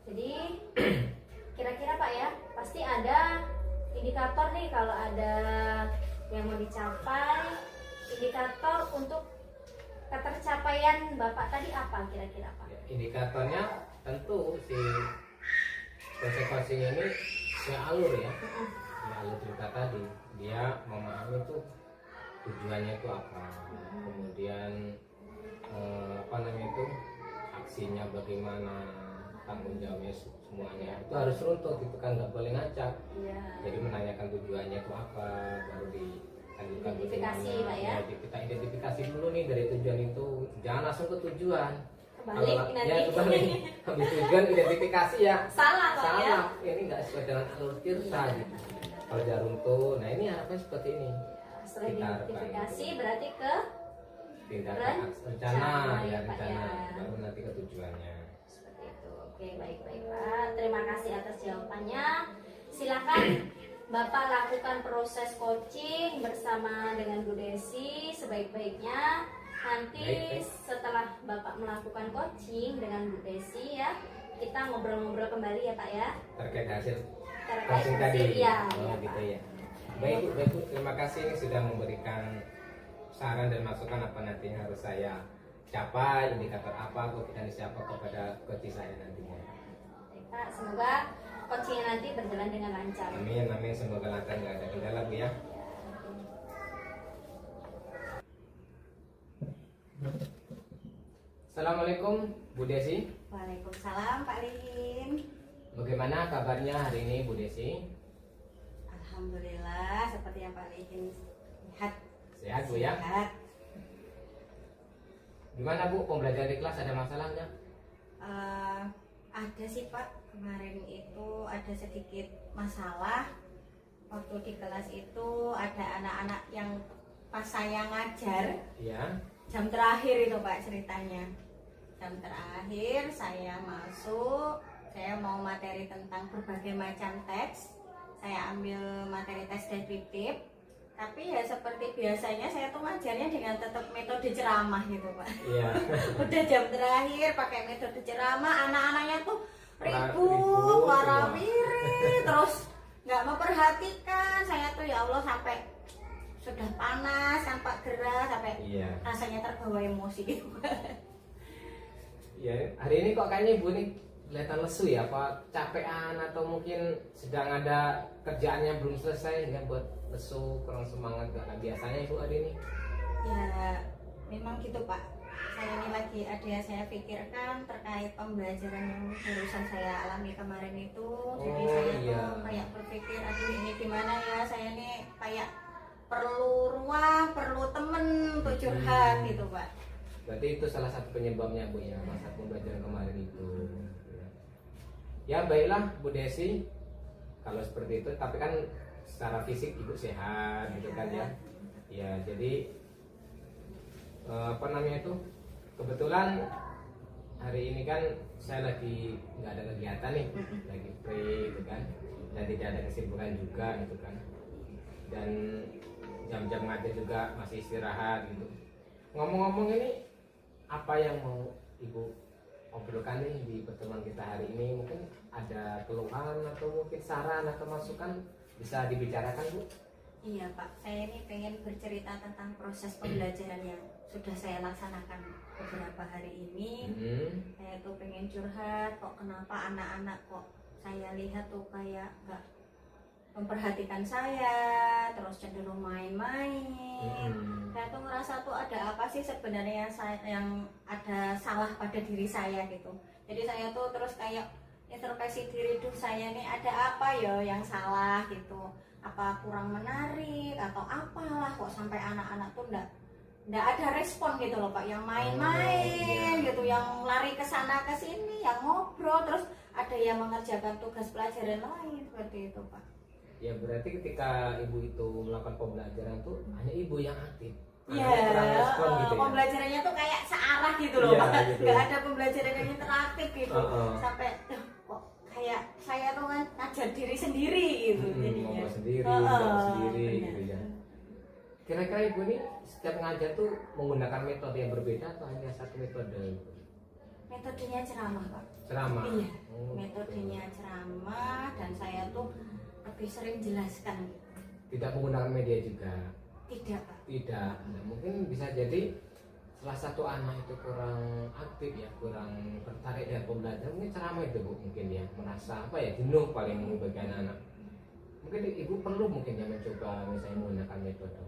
jadi kira-kira Pak ya pasti ada indikator nih kalau ada yang mau dicapai. Indikator untuk ketercapaian Bapak tadi apa kira-kira Pak? Indikatornya tentu si proses coaching ini alur ya, alur cerita tadi dia memahami tuh tujuannya itu apa, kemudian apa namanya itu aksinya bagaimana, tanggung jawabnya semuanya itu harus runtuh gitu kan, nggak boleh ngacak. Jadi menanyakan tujuannya itu apa, baru dilanjutkan Identifikasi, bagaimana. Pak ya. Kita identifikasi dulu nih dari tujuan itu, jangan langsung ke tujuan. Kebalik nanti. Ya kebalik. Habis tujuan identifikasi ya Salah Pak ya. salah, ini nggak sesuai dengan alur tirta gitu. Kalau dia runtuh, nah ini harapannya seperti ini. Setelah Kita identifikasi harapkan. berarti ke Tindakan rencana Rencana, ya ya, Pak, rencana, ya. baru nanti ke tujuannya. seperti itu. Oke, baik-baik Pak. Terima kasih atas jawabannya. Silakan Bapak lakukan proses coaching bersama dengan Bu Desi sebaik-baiknya. Nanti Baik. setelah Bapak melakukan coaching dengan Bu Desi ya, kita ngobrol-ngobrol kembali ya Pak ya. Terkait hasil Terkait coaching tadi. hasil, ya, Oh ya, gitu Pak. ya. Baik Bu, baik Bu. Terima kasih ini sudah memberikan saran dan masukan apa nanti yang harus saya capai, indikator apa, kompetensi apa kepada coach saya nantinya. Baik, Pak, semoga coachingnya nanti berjalan dengan lancar. Amin, amin. Semoga lancar, nggak ada kendala Bu ya. Assalamualaikum Bu Desi. Waalaikumsalam Pak Lin. Bagaimana kabarnya hari ini Bu Desi? Alhamdulillah seperti yang Pak Lin lihat. Sehat Bu ya? Sehat. Gimana Bu, pembelajaran di kelas ada masalah nggak? Ada sih Pak, kemarin itu ada sedikit masalah. Waktu di kelas itu ada anak-anak yang pas saya ngajar, Iya. jam terakhir itu Pak ceritanya. Jam terakhir saya masuk, saya mau materi tentang berbagai macam teks. Saya ambil materi teks deskriptif. Tapi ya seperti biasanya saya tuh ngajarnya dengan tetap metode ceramah gitu Pak. Iya. Udah jam terakhir pakai metode ceramah, anak-anaknya tuh Ribut, ribut, ya. warawiri, terus nggak memperhatikan. Saya tuh ya Allah sampai sudah panas, tampak gerah, sampai Iya. rasanya terbawa emosi gitu. Ya, hari ini kok kayaknya Ibu nih kelihatan lesu ya, apa capean atau mungkin sedang ada kerjaan yang belum selesai hingga buat lesu, kurang semangat gak biasanya Ibu hari ini? Ya memang gitu Pak. Saya ini lagi ada yang saya pikirkan terkait pembelajaran yang barusan saya alami kemarin itu. Jadi Oh, saya iya. tuh kayak berpikir, aduh ini gimana ya, saya ini kayak perlu ruang, perlu temen untuk curhat gitu Pak. Berarti itu salah satu penyebabnya Bu ya, masa pembelajaran kemarin itu. Ya baiklah Bu Desi, kalau seperti itu, tapi kan secara fisik Ibu sehat gitu kan ya. Ya jadi apa namanya itu, kebetulan hari ini kan saya lagi nggak ada kegiatan nih, lagi free gitu kan, dan tidak ada kesibukan juga gitu kan, dan jam-jam ngajar juga masih istirahat gitu. Ngomong-ngomong ini, apa yang mau Ibu obrolkan nih di pertemuan kita hari ini? Mungkin ada keluhan atau mungkin saran atau masukan bisa dibicarakan, Bu? Iya Pak, saya ini pengen bercerita tentang proses pembelajaran yang sudah saya laksanakan beberapa hari ini. Saya tuh pengen curhat, kok kenapa anak-anak kok saya lihat tuh kayak gak memperhatikan saya, terus cenderung main-main. Saya tuh ngerasa tuh ada apa sih sebenarnya yang ada salah pada diri saya gitu. Jadi saya tuh terus kayak introspeksi diri, tuh saya nih ada apa ya yang salah gitu, apa kurang menarik atau apalah kok sampai anak-anak tuh nggak ada respon gitu loh Pak, yang main-main gitu, yang lari ke sana ke sini, yang ngobrol, terus ada yang mengerjakan tugas pelajaran lain seperti itu Pak. Ya berarti ketika Ibu itu melakukan pembelajaran tuh hanya Ibu yang aktif. Iya, kurang respon gitu ya. pembelajarannya tuh kayak searah gitu loh Iya, Pak, gitu. nggak ada pembelajaran yang interaktif gitu. Sampai kok kayak saya tuh kan ngajar diri sendiri gitu jadinya. Ngomong sendiri, jawab sendiri benar. gitu ya. Kira-kira Ibu nih setiap ngajar tuh menggunakan metode yang berbeda atau hanya satu metode? Metodenya ceramah Pak. Ceramah. Iya, Oh, metodenya ceramah, dan saya tuh lebih sering jelaskan gitu. tidak menggunakan media juga. Tidak Pak. Tidak. Nah, mungkin bisa jadi salah satu anak itu kurang aktif ya, kurang tertarik dengan pembelajaran. Mungkin ceramah itu Bu, mungkin ya merasa apa ya, jenuh paling bagian anak. Mungkin Ibu perlu mungkin ya mencoba misalnya menggunakan metode.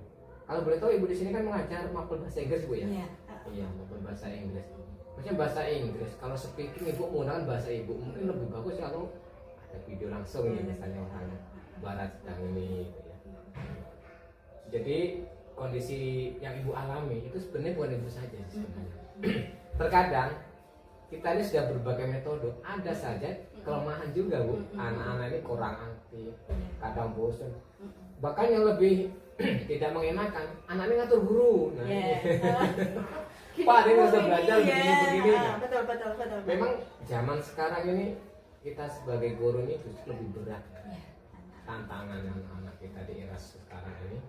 Kalau boleh tahu Ibu di sini kan mengajar mapel bahasa Inggris Bu ya? Iya. Iya, mapel bahasa Inggris. Maksudnya bahasa Inggris. Kalau speaking Ibu menggunakan bahasa Ibu, mungkin lebih bagus kalau ada video langsung ya, misalnya orang barat sedang ini gitu ya. Jadi kondisi yang Ibu alami itu sebenarnya bukan Ibu saja sebenarnya. Terkadang kita ini sudah berbagai metode, ada saja kelemahan juga Bu. Anak-anak ini kurang aktif, kadang bosan. Bahkan yang lebih tidak mengenakan, anak ini ngatur guru. Nah, Pak, ini nggak usah belajar begini-begini. Betul. Memang zaman sekarang ini kita sebagai guru ini justru lebih berat. Tantangan anak-anak kita di era sekarang ini,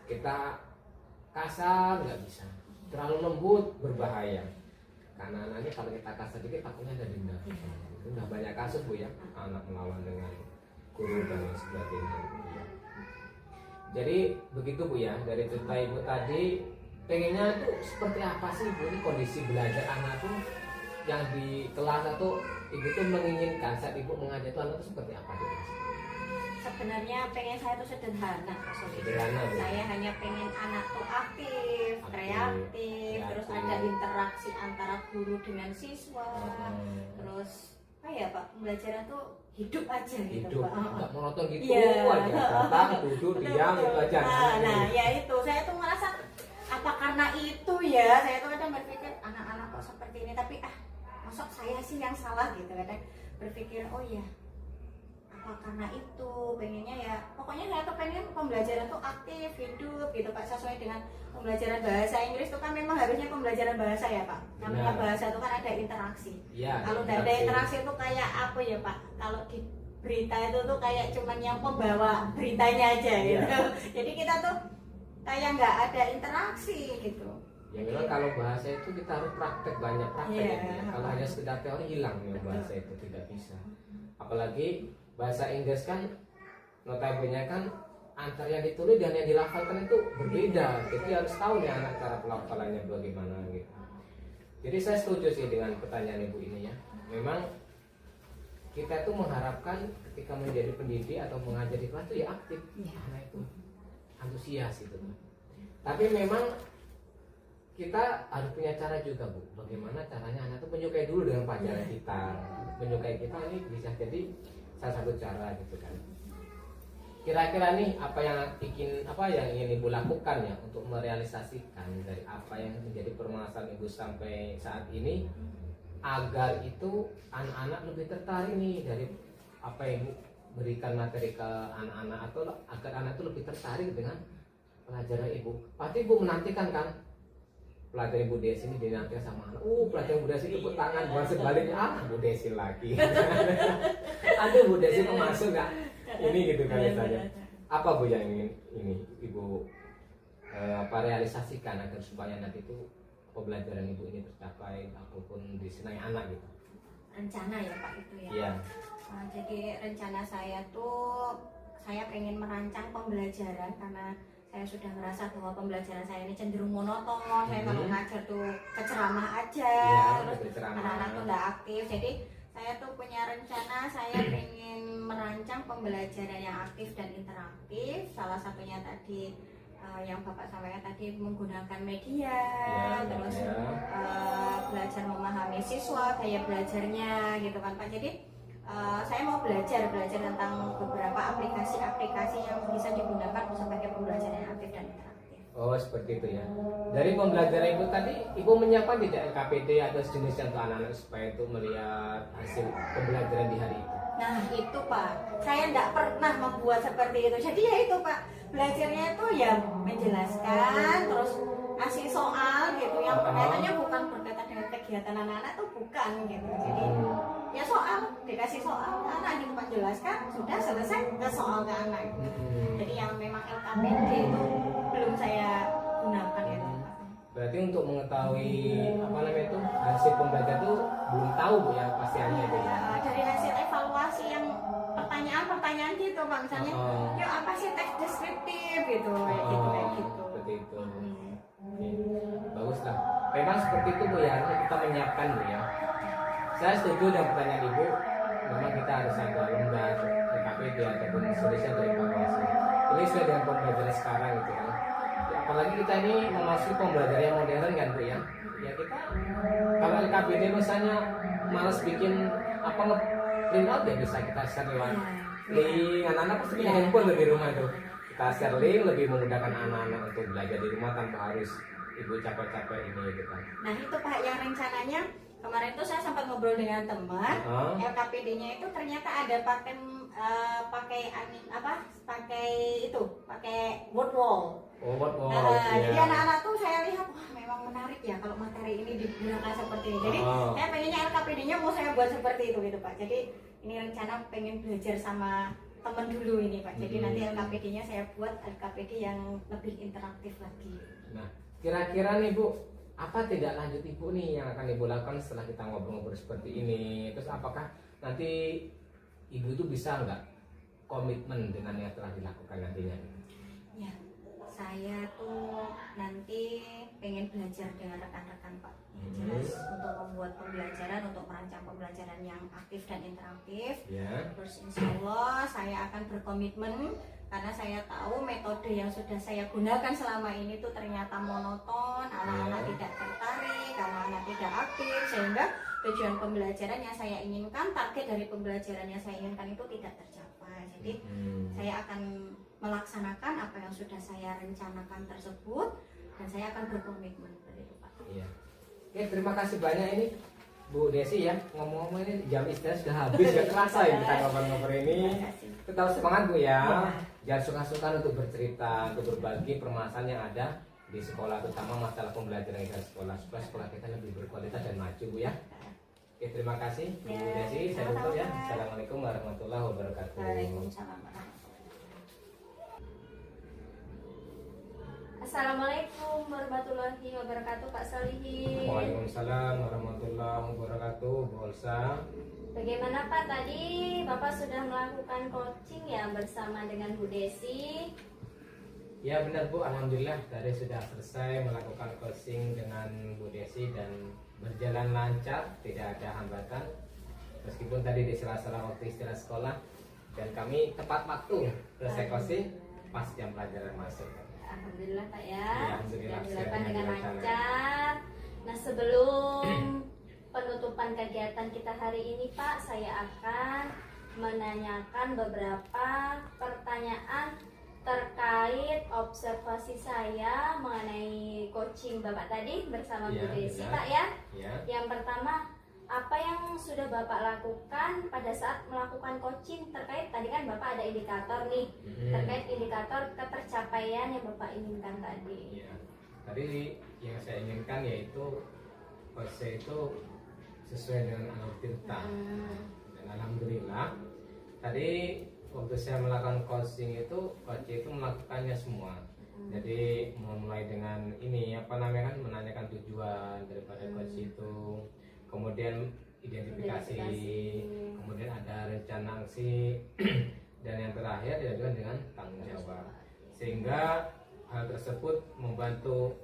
kita kasar nggak bisa, terlalu lembut berbahaya, karena nanti kalau kita kasar dikit takutnya ada denda. Sudah banyak kasus Bu ya, anak melawan dengan guru dan lain sebagainya gitu ya. Jadi begitu Bu ya, dari cerita Ibu tadi, pengennya tuh seperti apa sih Bu ini kondisi belajar anak tuh yang di kelas, atau Ibu tuh menginginkan saat Ibu mengajar tuh anak tuh seperti apa tuh? Sebenarnya pengen saya tuh sederhana Pak Soli. Sederhana, Bu. Saya hanya pengen anak tuh aktif, kreatif, terus ada interaksi antara guru dengan siswa, terus apa ya Pak, pembelajaran tuh hidup aja gitu Hidup, Pak. nggak monoton gitu Iya. aja, datang, duduk, diam, itu aja. Nah ya itu, saya tuh merasa apa karena itu ya, saya tuh kadang berpikir anak-anak kok seperti ini, tapi masuk saya sih yang salah gitu, kadang berpikir oh iya apa karena itu, pengennya ya pokoknya saya tuh pengen pembelajaran tuh aktif, hidup gitu Pak, sesuai dengan pembelajaran bahasa Inggris itu kan memang harusnya pembelajaran bahasa ya Pak, namanya bahasa itu kan ada interaksi Ya, kalau nggak ada interaksi itu kayak apa ya Pak, kalau di berita itu tuh kayak cuman yang pembawa beritanya aja gitu. Jadi kita tuh kayak nggak ada interaksi gitu. Ya memang kalau bahasa itu kita harus praktek, banyak praktek ya. Kalau hanya sekedar teori hilang ya bahasa itu, tidak bisa. Apalagi bahasa Inggris kan notabene kan antara yang ditulis dan yang dilafalkan itu berbeda. Jadi harus tahu nih anak cara pelafalannya bagaimana gitu. Jadi saya setuju sih dengan pertanyaan Ibu ini ya. Memang kita tuh mengharapkan ketika menjadi pendidik atau mengajar di kelas itu ya aktif, anak itu antusias gitu. Tapi memang kita harus punya cara juga Bu, bagaimana caranya anak itu menyukai dulu dengan pelajaran kita. Menyukai kita ini bisa jadi salah satu cara gitu kan. Kira-kira nih apa yang ingin Ibu lakukan ya untuk merealisasikan dari apa yang menjadi permasalahan Ibu sampai saat ini, agar itu anak-anak lebih tertarik nih dari apa yang Ibu berikan materi ke anak-anak, atau agar anak itu lebih tertarik dengan pelajaran Ibu. Pasti Ibu menantikan kan pelatih Bu Desi ini dinantikan sama anak. Pelatih Bu Desi tepuk tangan, bukan sebaliknya Bu Desi lagi. Aduh Bu Desi kok masuk nggak? Ini gitu kan saja. Apa Bu yang ingin ini Ibu realisasikan agar supaya nanti itu pembelajaran Ibu ini tercapai apapun disenangi anak gitu? Rencana ya Pak itu ya. Iya. Jadi rencana saya tuh saya pengen merancang pembelajaran karena saya sudah merasa bahwa pembelajaran saya ini cenderung monoton. Saya kalau ngajar tuh keceramah aja, terus anak-anak tuh nggak aktif. Jadi saya tuh punya rencana, saya pengen merancang pembelajaran yang aktif dan interaktif. Salah satunya tadi yang Bapak sampaikan tadi menggunakan media, terus belajar memahami siswa, gaya belajarnya gitu kan Pak. Jadi saya mau belajar tentang beberapa aplikasi-aplikasi yang bisa digunakan sebagai pembelajaran yang aktif dan interaktif. Oh seperti itu ya. Dari pembelajaran Ibu tadi, Ibu menyiapkan tidak LKPD atau sejenisnya untuk anak-anak supaya itu melihat hasil pembelajaran di hari itu? Nah itu Pak, saya tidak pernah membuat seperti itu. Jadi ya itu Pak, belajarnya itu ya menjelaskan, terus ngasih soal gitu yang kaitannya bukan berkaitan dengan kegiatan anak-anak tuh bukan gitu. Jadi ya soal, dikasih soal, anak jelaskan, sudah selesai ke soal ke anak. Jadi yang memang LKPD itu belum saya gunakan itu. Berarti untuk mengetahui apa namanya itu hasil pembelajaran itu belum tahu Bu ya pastiannya itu ya. Dari hasil evaluasi yang pertanyaan-pertanyaan gitu Pak, misalnya yuk apa sih teks deskriptif gitu kayak gitu. Seperti itu. Bagus lah. Memang seperti itu Bu ya, kita menyiapkan Bu ya. Saya setuju dengan pertanyaan Ibu. Memang kita harus ada lembar LKPD ataupun solusi dari evaluasi. Ini sesuai dengan pembelajaran sekarang gitu kan. Apalagi kita ini memasuki pembelajaran yang modern kan Bu ya. Ya kita kalau LKPD misalnya malas bikin apa print out ya bisa kita share lewat link. Anak-anak pasti punya handphone tuh di rumah itu. Kita share link lebih memudahkan anak-anak untuk belajar di rumah tanpa harus Ibu capek-capek ini gitu kan. Nah itu Pak yang rencananya kemarin tuh saya sempat ngobrol dengan teman, LKPD-nya itu ternyata ada pakai word wall. Oh, word wall. Jadi anak-anak tuh saya lihat wah memang menarik ya kalau materi ini digunakan seperti ini. Jadi saya pengennya LKPD-nya mau saya buat seperti itu gitu Pak. Jadi ini rencana pengen belajar sama teman dulu ini Pak. Jadi nanti LKPD-nya saya buat LKPD yang lebih interaktif lagi. Nah, kira-kira nih Bu, apa tidak lanjut Ibu nih yang akan Ibu lakukan setelah kita ngobrol-ngobrol seperti ini? Terus apakah nanti Ibu itu bisa nggak komitmen dengan yang telah dilakukan nantinya? Ya, saya tuh nanti pengen belajar dengan rekan-rekan Pak. Jelas untuk membuat pembelajaran, untuk merancang pembelajaran yang aktif dan interaktif. Terus insya Allah saya akan berkomitmen karena saya tahu metode yang sudah saya gunakan selama ini tuh ternyata monoton, anak-anak tidak tertarik, anak-anak tidak aktif, sehingga tujuan pembelajaran yang saya inginkan, target dari pembelajaran yang saya inginkan itu tidak tercapai. Jadi saya akan melaksanakan apa yang sudah saya rencanakan tersebut dan saya akan berkomitmen seperti itu Pak. Iya. Oke, terima kasih banyak ini Bu Desi ya. Ngomong-ngomong ini jam istirahat sudah habis, gak kerasa ya kita ngobrol-ngobrol ini. Tetap semangat Bu ya. Jangan suka-suka untuk bercerita, untuk berbagi permasalahan yang ada di sekolah, terutama masalah pembelajaran kita di sekolah, supaya sekolah kita lebih berkualitas dan maju Bu ya. Oke, terima kasih Bu Desi. Saya tutup ya. Assalamualaikum warahmatullahi wabarakatuh. Waalaikumsalam warahmatullahi wabarakatuh. Assalamualaikum warahmatullahi wabarakatuh Pak Solihin. Waalaikumsalam warahmatullahi wabarakatuh Bu Olsa. Bagaimana Pak tadi Bapak sudah melakukan coaching ya bersama dengan Bu Desi? Ya benar Bu, alhamdulillah tadi sudah selesai melakukan coaching dengan Bu Desi dan berjalan lancar, tidak ada hambatan. Meskipun tadi di sela-sela waktu istirahat sekolah dan kami tepat waktu selesai coaching pas jam pelajaran masuk. Alhamdulillah Pak ya, Alhamdulillah, sudah dilakukan dengan lancar. lancar. Nah sebelum penutupan kegiatan kita hari ini Pak, saya akan menanyakan beberapa pertanyaan terkait observasi saya mengenai coaching Bapak tadi bersama Bu Desi Pak ya. Yang pertama, apa yang sudah Bapak lakukan pada saat melakukan coaching terkait tadi kan Bapak ada indikator nih terkait indikator ketercapaian yang Bapak inginkan tadi. tadi yang saya inginkan yaitu coaching itu sesuai dengan alur tirta. Dan alhamdulillah tadi waktu saya melakukan coaching itu coach itu melakukannya semua. Jadi mulai dengan ini apa namanya kan menanyakan tujuan daripada coach itu, kemudian identifikasi, kemudian ada rencana aksi dan yang terakhir diajukan dengan tanggung jawab, sehingga hal tersebut membantu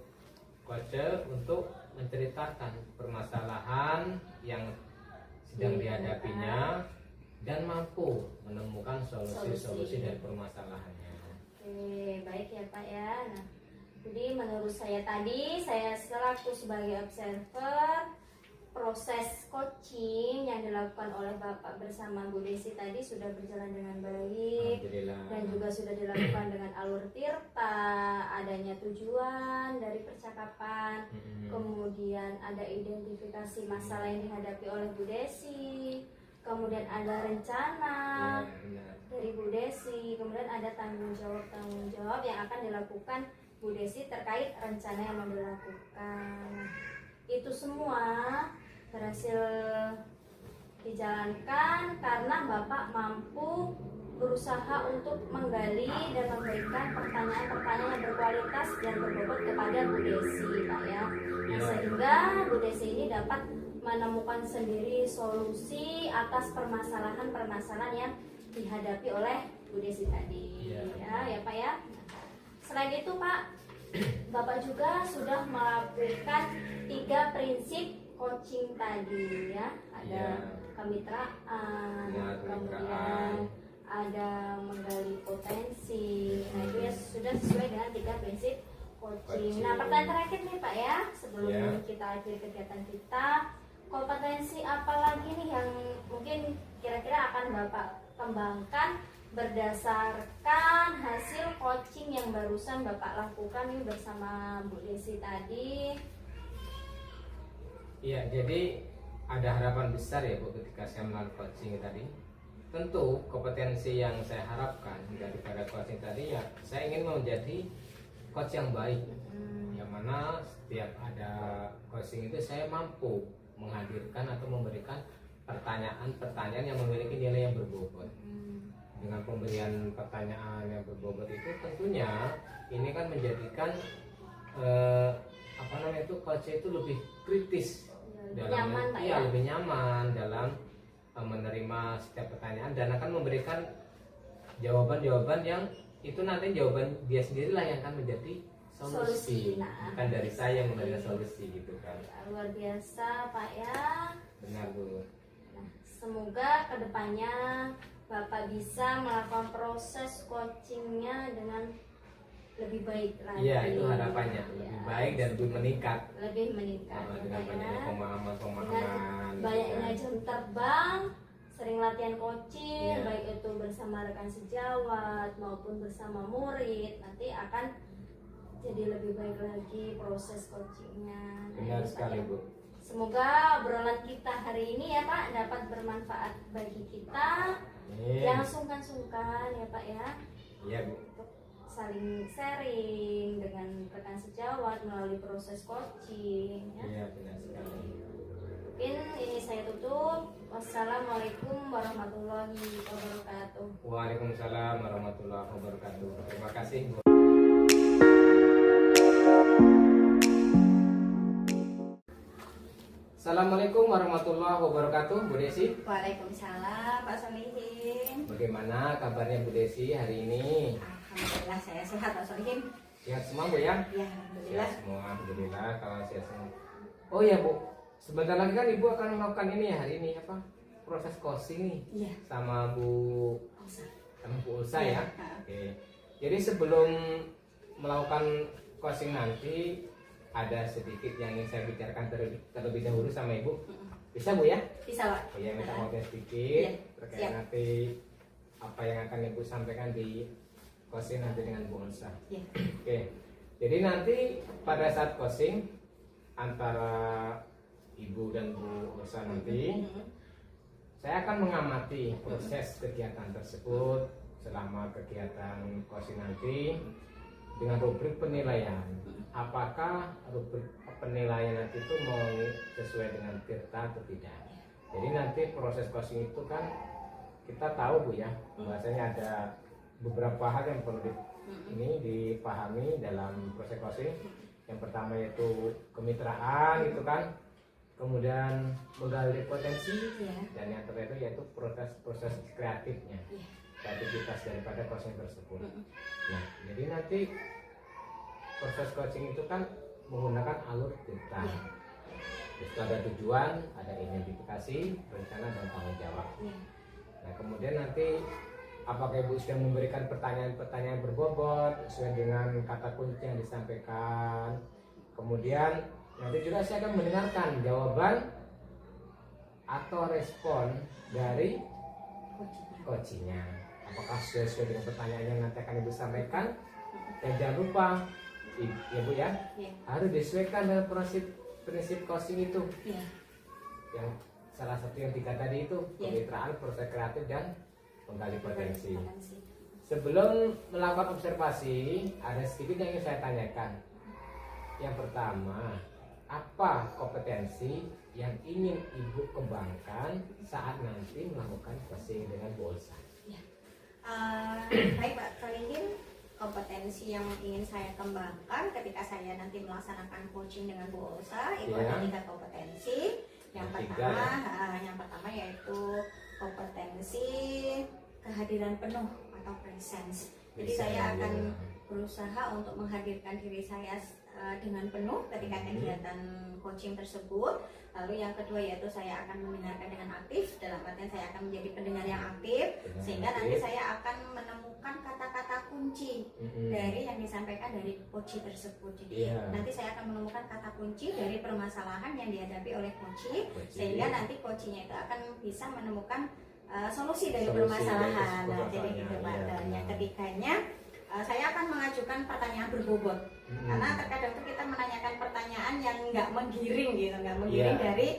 coach untuk menceritakan permasalahan yang sedang dihadapinya dan mampu menemukan solusi-solusi dari permasalahannya. Oke, baik ya Pak ya. Nah, jadi menurut saya tadi, saya selaku sebagai observer, proses coaching yang dilakukan oleh Bapak bersama Bu Desi tadi sudah berjalan dengan baik dan juga sudah dilakukan dengan alur tirta, adanya tujuan dari percakapan, kemudian ada identifikasi masalah yang dihadapi oleh Bu Desi, kemudian ada rencana dari Bu Desi, kemudian ada tanggung jawab yang akan dilakukan Bu Desi terkait rencana yang mau dilakukan. Itu semua berhasil dijalankan karena Bapak mampu berusaha untuk menggali dan memberikan pertanyaan-pertanyaan yang berkualitas dan berbobot kepada Bu Desi, Pak ya. Nah, sehingga Bu Desi ini dapat menemukan sendiri solusi atas permasalahan-permasalahan yang dihadapi oleh Bu Desi tadi. Ya Pak ya. Selain itu Pak, Bapak juga sudah melakukan 3 prinsip coaching tadi ya. Ada kemitraan, kemudian ada menggali potensi. Nah itu ya sudah sesuai dengan 3 prinsip coaching. Nah pertanyaan terakhir nih Pak ya, sebelum kita akhiri kegiatan kita, kompetensi apa lagi nih yang mungkin kira-kira akan Bapak kembangkan berdasarkan hasil coaching yang barusan Bapak lakukan nih bersama Bu Desi tadi? Iya, jadi ada harapan besar ya Bu ketika saya melakukan coaching tadi. Tentu kompetensi yang saya harapkan daripada coaching tadi ya saya ingin menjadi coach yang baik. Yang mana setiap ada coaching itu saya mampu menghadirkan atau memberikan pertanyaan-pertanyaan yang memiliki nilai yang berbobot. Dengan pemberian pertanyaan yang berbobot itu tentunya ini kan menjadikan coach itu lebih kritis dalam lebih nyaman dalam menerima setiap pertanyaan dan akan memberikan jawaban-jawaban yang itu nanti jawaban dia sendirilah yang akan menjadi solusi. Bukan dari saya yang memberikan solusi gitu kan. Luar biasa Pak ya. Benar Bu. Nah, semoga kedepannya Bapak bisa melakukan proses coachingnya dengan lebih baik lagi. Iya, itu harapannya lebih baik dan lebih meningkat. Lebih meningkat. Dengan banyaknya pemahaman-pemahaman. Dengan banyaknya jam terbang, sering latihan coaching, baik itu bersama rekan sejawat maupun bersama murid, nanti akan jadi lebih baik lagi proses coachingnya. Benar sekali Bu. Semoga obrolan kita hari ini ya Pak dapat bermanfaat bagi kita. Jangan sungkan-sungkan ya Pak ya. Iya Bu. Untuk saling sharing dengan rekan sejawat melalui proses coaching ya. Iya benar sekali. Mungkin ini saya tutup. Wassalamualaikum warahmatullahi wabarakatuh. Waalaikumsalam warahmatullahi wabarakatuh. Terima kasih Bu. Assalamualaikum warahmatullahi wabarakatuh, Bu Desi. Waalaikumsalam Pak Solihin. Bagaimana kabarnya Bu Desi hari ini? Alhamdulillah saya sehat Pak Solihin. Sehat semua Bu ya? Ya alhamdulillah. Sehat semua, alhamdulillah kalau sehat semua. Oh ya Bu, sebentar lagi kan Ibu akan melakukan ini ya hari ini apa? Proses coaching nih. Iya. Sama Bu Ulsa ya. Oke. Jadi sebelum melakukan coaching nanti ada sedikit yang ingin saya bicarakan terlebih dahulu sama Ibu. Bisa Bu ya? Bisa Pak. Oh ya, minta waktu sedikit terkait siap. nanti apa yang akan Ibu sampaikan di coaching nanti dengan Bu Ulsa. Iya. Oke. Jadi nanti pada saat coaching antara Ibu dan Bu Ulsa nanti saya akan mengamati proses kegiatan tersebut selama kegiatan coaching nanti dengan rubrik penilaian. Apakah rubrik penilaian nanti itu mau sesuai dengan Tirta atau tidak? Jadi nanti proses coaching itu kan kita tahu Bu ya, bahwasanya ada beberapa hal yang perlu ini dipahami dalam proses coaching. Yang pertama yaitu kemitraan gitu kan, kemudian menggali potensi, dan yang terakhir yaitu proses kreatifnya, kreativitas daripada coaching tersebut. Nah, jadi nanti proses coaching itu kan menggunakan alur Tirta. Itu ada tujuan, ada identifikasi, rencana, dan tanggung jawab. Nah, kemudian nanti apakah Ibu sudah memberikan pertanyaan-pertanyaan berbobot sesuai dengan kata kunci yang disampaikan. Kemudian nanti juga saya akan mendengarkan jawaban atau respon dari coachingnya. Apakah sesuai dengan pertanyaan yang nanti akan Ibu sampaikan. Dan jangan lupa ya Bu ya, harus disesuaikan dengan prinsip coaching itu. Yang salah satu yang 3 tadi itu, kemitraan, proses kreatif, dan menggali potensi. Sebelum melakukan observasi, ada sedikit yang ingin saya tanyakan. Yang pertama, apa kompetensi yang ingin Ibu kembangkan saat nanti melakukan coaching dengan Bu Olsa? Baik Pak Kalingin, kompetensi yang ingin saya kembangkan ketika saya nanti melaksanakan coaching dengan Bu Olsa itu ada 3 kompetensi. Yang pertama yaitu kompetensi kehadiran penuh atau presence. Jadi saya akan berusaha untuk menghadirkan diri saya dengan penuh ketika kegiatan coaching tersebut. Lalu yang kedua yaitu saya akan mendengarkan dengan aktif, dalam artian saya akan menjadi pendengar yang aktif, sehingga nanti saya akan menemukan kata-kata kunci dari yang disampaikan dari coach tersebut. Jadi nanti saya akan menemukan kata kunci dari permasalahan yang dihadapi oleh coach, sehingga nanti coachnya itu akan bisa menemukan solusi dari permasalahan. Nah, jadi gitu Pak. Dan yang ketiganya saya akan mengajukan pertanyaan berbobot, karena terkadang tuh kita menanyakan pertanyaan yang nggak menggiring gitu, nggak menggiring dari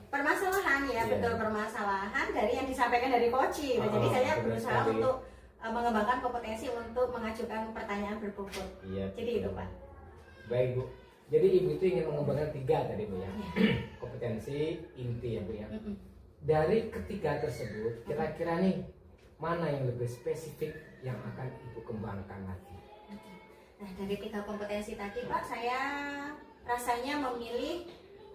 permasalahan ya, betul, permasalahan dari yang disampaikan dari coach. Nah, jadi saya berusaha untuk mengembangkan kompetensi untuk mengajukan pertanyaan berbobot. Jadi itu Pak. Baik Bu. Jadi Ibu itu ingin mengembangkan 3 tadi Bu ya. Kompetensi inti ya Bu ya. Dari ketiga tersebut, kira-kira nih mana yang lebih spesifik yang akan Ibu kembangkan lagi? Nah, dari 3 kompetensi tadi Pak, saya rasanya memilih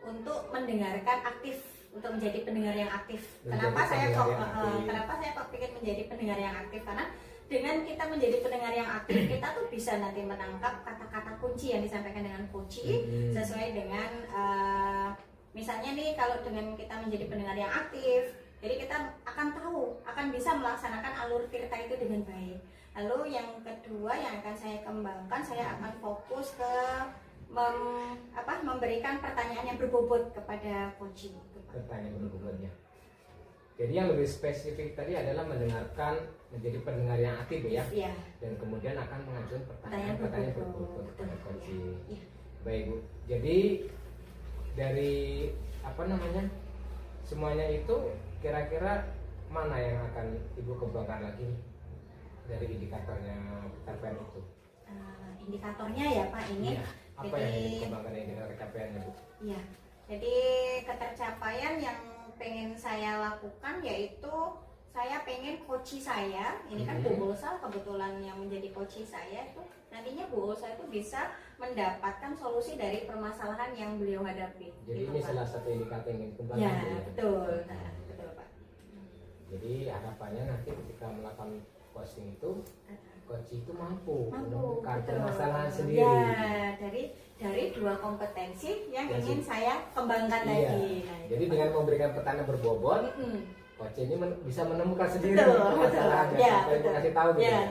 untuk mendengarkan aktif, untuk menjadi pendengar yang aktif. Kenapa saya kok ingin menjadi pendengar yang aktif? Karena dengan kita menjadi pendengar yang aktif, kita tuh bisa nanti menangkap kata-kata kunci yang disampaikan dengan coach sesuai dengan misalnya nih, kalau dengan kita menjadi pendengar yang aktif, jadi kita akan tahu, akan bisa melaksanakan alur Tirta itu dengan baik. Lalu yang kedua yang akan saya kembangkan, saya akan fokus ke memberikan pertanyaan yang berbobot kepada coach. Pertanyaan berbobotnya. Jadi yang lebih spesifik tadi adalah mendengarkan, menjadi pendengar yang aktif ya. Dan kemudian akan mengajukan pertanyaan berbobot kepada coach. Baik Bu. Jadi dari semuanya itu kira-kira mana yang akan Ibu kembangkan lagi dari indikatornya capaian itu? Indikatornya ya Pak, ini apa yang ingin dikembangkan indikator capaiannya Bu? Iya, jadi ketercapaian yang pengen saya lakukan yaitu saya pengen coach saya, ini kan Bu Olsa kebetulan yang menjadi coach saya itu, nantinya Bu Olsa itu bisa mendapatkan solusi dari permasalahan yang beliau hadapi. Jadi gitu, ini Pak. salah satu indikator yang ingin kembangkan. Ya, betul. Nah, betul Pak. Jadi harapannya nanti ketika melakukan coaching itu, coach itu mampu menemukan permasalahan sendiri. Ya, dari 2 kompetensi yang ingin saya kembangkan lagi. Nah, jadi dengan memberikan pertanyaan berbobot, coach ini bisa menemukan sendiri betul. permasalahannya. Tanpa Ibu kasih tahu gitu.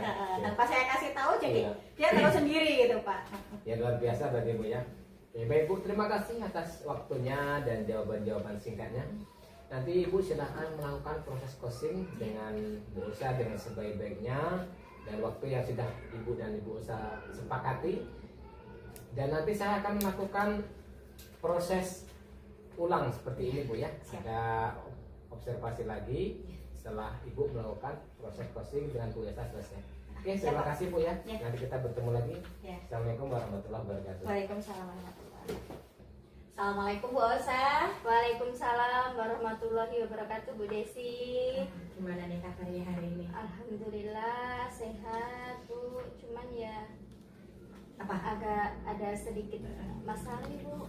Tanpa saya kasih tahu, jadi dia tahu sendiri gitu Pak. Ya luar biasa berarti Bu ya. Baik Bu, terima kasih atas waktunya dan jawaban-jawaban singkatnya. Nanti Ibu silahkan melakukan proses coaching dengan Bu Olsa dengan sebaik-baiknya dan waktu yang sudah Ibu dan Ibu Olsa sepakati. Dan nanti saya akan melakukan proses ulang seperti ini Bu ya. Ada observasi lagi setelah Ibu melakukan proses coaching dengan Bu Olsa selesai. Oke, terima kasih Bu ya. Ya. Nanti kita bertemu lagi. Ya. Assalamualaikum warahmatullahi wabarakatuh. Waalaikumsalam warahmatullahi wabarakatuh. Assalamualaikum Bu Olsa. Waalaikumsalam warahmatullahi wabarakatuh, Bu Desi. Gimana nih kabarnya hari ini? Alhamdulillah sehat Bu, cuman ya Apa? agak ada sedikit masalah nih Bu.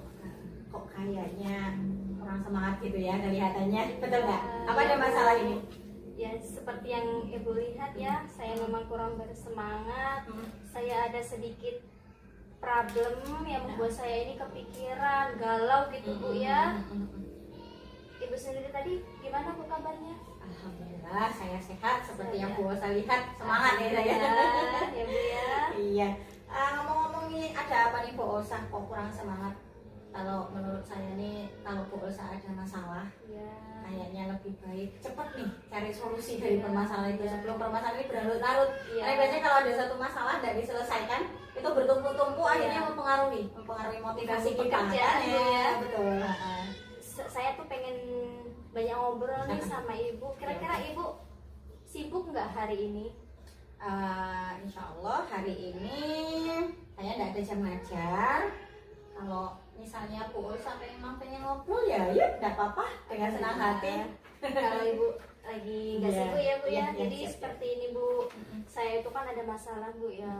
Kok kayaknya kurang semangat gitu ya kelihatannya, betul nggak? Apa ada masalah ini? Ya seperti yang Ibu lihat ya, saya memang kurang bersemangat. Saya ada sedikit problem yang membuat saya ini kepikiran, galau gitu Bu ya. Ibu sendiri tadi gimana Bu kabarnya? Alhamdulillah saya sehat seperti yang Bu Olsa lihat, semangat ya saya. Ya Bu ya. Iya. Ngomong-ngomong nih, ada apa nih Bu Olsa kok kurang semangat? Kalau menurut saya nih, kalau Bu Olsa ada masalah, Ya. kayaknya lebih baik cepet nih cari solusi dari Iya. permasalahan itu Iya. sebelum permasalahan ini berlarut-larut. Iya. Karena biasanya kalau ada satu masalah tidak diselesaikan, itu bertumpu-tumpu Iya. akhirnya mempengaruhi motivasi Ganggu kita. pekerjaan, Kan, Bu, ya. Betul. Saya tuh pengen banyak ngobrol nih sama Ibu. Kira-kira Ibu sibuk nggak hari ini? Insya Allah hari ini saya tidak ada jam ngajar. Kalau misalnya Bu Olsa memang pengen ngobrol ya, tidak apa-apa, dengan senang hati. Kalau Ibu lagi nggak Iya, sibuk ya Bu ya. iya, Jadi iya, seperti ini Bu, saya itu kan ada masalah Bu ya.